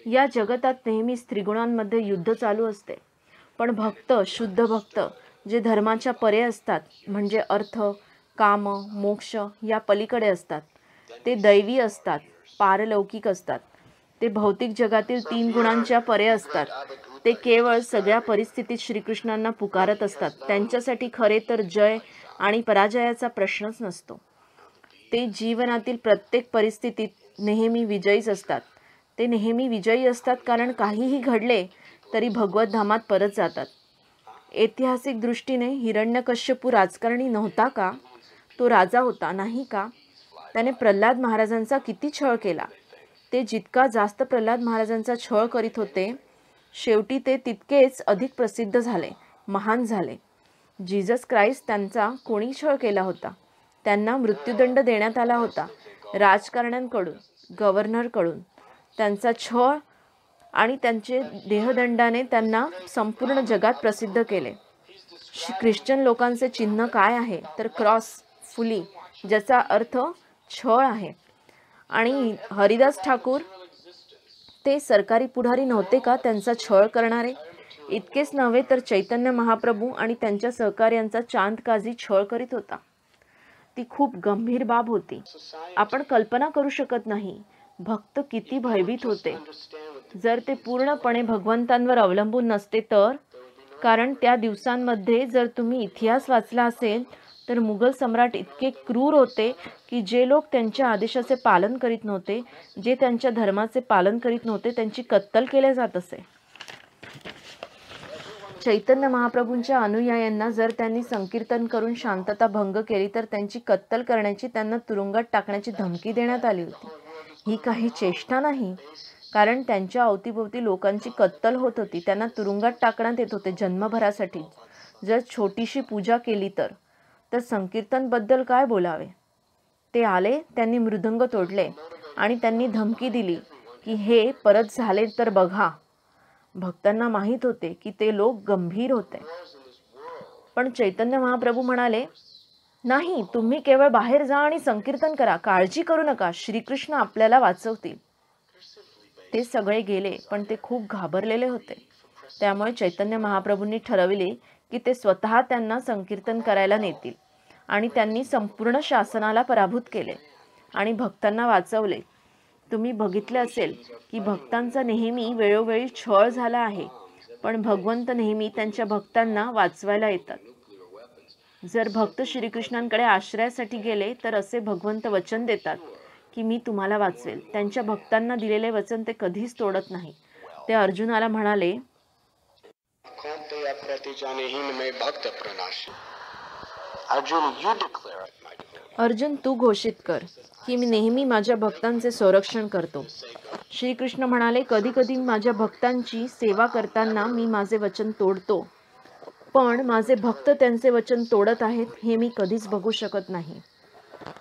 या जगतात नेहमी त्रिगुणांमध्ये युद्ध चालू असते. पण भक्त, शुद्ध भक्त जे धर्माच्या परे असतात, म्हणजे अर्थ, काम, मोक्ष या पलीकडे असतात, ते दैवी असतात, पारलौकिक असतात. ते भौतिक जगातील 3 गुणांच्या परे असतात. ते केवळ सगळ्या परिस्थितीत श्रीकृष्णांना पुकारत असतात. त्यांच्यासाठी खरे तर जय आणि पराजयाचा प्रश्नच नसतो. ते जीवनातील प्रत्येक परिस्थितीत नेहमी विजयीच असतात. ते नेहमी विजयी असतात कारण काहीही घडले तरी भगवत धामात परत जातात. ऐतिहासिक दृष्टीने हिरण्यकश्यपू राजकारणी नव्हता का? तो राजा होता, नाही का? त्याने प्रल्हाद महाराजांचा किती छळ केला. ते जितका जास्त प्रल्हाद महाराजांचा छळ करीत होते, शेवटी ते तितकेच अधिक प्रसिद्ध झाले, महान झाले. जीसस ख्राइस्ट त्यांचा कोणी छळ केला होता? त्यांना मृत्यूदंड देण्यात आला होता राजकारण्यांकडून, गव्हर्नरकडून. त्यांचा छळ आणि त्यांचे देहदंडाने त्यांना संपूर्ण जगात प्रसिद्ध केले. ख्रिश्चन लोकांचे चिन्ह काय आहे तर क्रॉस फुली, ज्याचा अर्थ छळ आहे. आणि हरिदास ठाकूर ते सरकारी पुढारी नव्हते का त्यांचा छळ करणारे? इतकेच नव्हे तर चैतन्य महाप्रभू आणि त्यांच्या सहकार्यांचा चांद काझी छळ करीत होता. ती खूप गंभीर बाब होती. आपण कल्पना करू शकत नाही भक्त किती भयभीत होते जर ते पूर्णपणे भगवंतांवर अवलंबून नसते तर. कारण त्या दिवसांमध्ये जर तुम्ही इतिहास वाचला असेल तर मुघल सम्राट इतके क्रूर होते की जे लोक त्यांच्या आदेशाचे पालन करीत नव्हते, जे त्यांच्या धर्माचे पालन करीत नव्हते, त्यांची कत्तल केले जात असे. चैतन्य महाप्रभूंच्या अनुयायांना जर त्यांनी संकीर्तन करून शांतता भंग केली तर त्यांची कत्तल करण्याची, त्यांना तुरुंगात टाकण्याची धमकी देण्यात आली होती. ही काही चेष्टा नाही. कारण त्यांच्या अवतीभोवती लोकांची कत्तल होत होती. त्यांना तुरुंगात टाकण्यात येत होते जन्मभरासाठी. जर छोटीशी पूजा केली तर संकीर्तनबद्दल काय बोलावे. ते आले, त्यांनी मृदंग तोडले आणि त्यांनी धमकी दिली की हे परत झाले तर बघा. भक्तांना माहीत होते की ते लोक गंभीर होते. पण चैतन्य महाप्रभू म्हणाले, नाही, तुम्ही केवळ बाहेर जा आणि संकीर्तन करा, काळजी करू नका, श्रीकृष्ण आपल्याला वाचवतील. ते सगळे गेले, पण ते खूप घाबरलेले होते. त्यामुळे चैतन्य महाप्रभूंनी ठरविले की ते स्वतः त्यांना संकीर्तन करायला नेतील आणि त्यांनी संपूर्ण शासनाला पराभूत केले आणि भक्तांना वाचवले. तुम्ही बघितले असेल की भक्तांचा नेहमी वेळोवेळी छळ झाला आहे, पण भगवंत नेहमी त्यांच्या भक्तांना वाचवायला येतात. जर भक्त श्रीकृष्णांकडे आश्रयासाठी गेले तर असे भगवंत वचन देतात की मी तुम्हाला वाचवेल. त्यांच्या भक्तांना दिलेले वचन ते कधीच तोडत नाही. ते अर्जुनाला म्हणाले, अर्जुन, तू घोषित कर की मी नेहमी माझ्या भक्तांचे संरक्षण करतो. श्रीकृष्ण म्हणाले, कधी कधी माझ्या भक्तांची सेवा करताना मी माझे वचन तोडतो, पण माझे भक्त त्यांचे वचन तोडत आहेत हे मी कधीच बघू शकत नाही.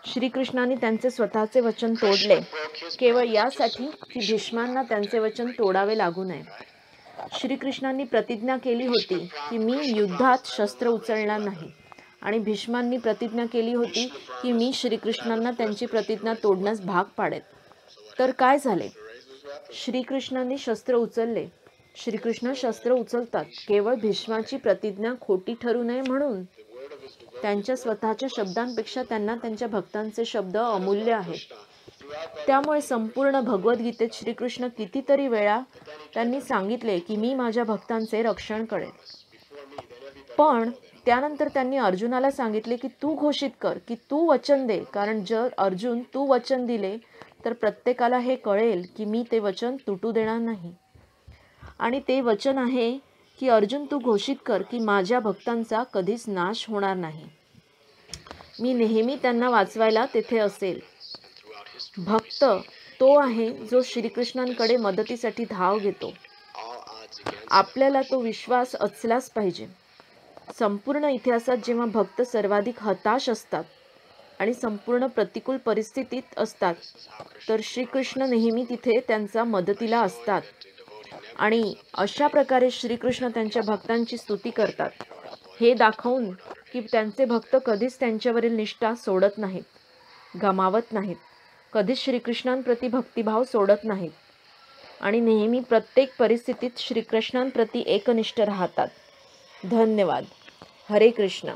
श्रीकृष्णाने त्यांचे स्वतःचे वचन तोडले केवळ यासाठी की भीष्मांना त्यांचे वचन तोडावे लागू नये. श्रीकृष्णांनी प्रतिज्ञा केली होती की मी युद्धात शस्त्र उचलणार नाही आणि भीष्मांनी प्रतिज्ञा केली होती की मी श्रीकृष्णांना त्यांची प्रतिज्ञा तोडण्यास भाग पाडेल. तर काय झाले? श्रीकृष्णांनी शस्त्र उचलले. श्रीकृष्ण शस्त्र उचलतात केवळ भीष्माची प्रतिज्ञा खोटी ठरू नये म्हणून. त्यांच्या स्वतःच्या शब्दांपेक्षा त्यांना त्यांच्या भक्तांचे शब्द अमूल्य आहेत. त्यामुळे संपूर्ण भगवद्गीतेत श्रीकृष्ण कितीतरी वेळा त्यांनी सांगितले की मी माझ्या भक्तांचे रक्षण करेन. पण त्यानंतर त्यांनी अर्जुनाला सांगितले की तू घोषित कर की तू वचन दे, कारण जर अर्जुन तू वचन दिले तर प्रत्येकाला हे कळेल की मी ते वचन तुटू देणार नाही. आणि ते वचन आहे की अर्जुन तू घोषित कर की माझ्या भक्तांचा कधीच नाश होणार नाही. मी नेहमी त्यांना वाचवायला तेथे असेल. भक्त तो आहे जो श्रीकृष्णांकडे मदतीसाठी धाव घेतो. आपल्याला तो विश्वास असलाच पाहिजे. संपूर्ण इतिहासात जेव्हा भक्त सर्वाधिक हताश असतात आणि संपूर्ण प्रतिकूल परिस्थितीत असतात तर श्रीकृष्ण नेहमी तिथे त्यांच्या मदतीला असतात. आणि अशा प्रकारे श्रीकृष्ण त्यांच्या भक्तांची स्तुती करतात, हे दाखवून की त्यांचे भक्त कधीच त्यांच्यावरील निष्ठा सोडत नाहीत, गमावत नाहीत, कधीच श्रीकृष्णांप्रती भक्तिभाव सोडत नाहीत आणि नेहमी प्रत्येक परिस्थितीत श्रीकृष्णांप्रती एकनिष्ठ राहतात. धन्यवाद. हरे कृष्ण.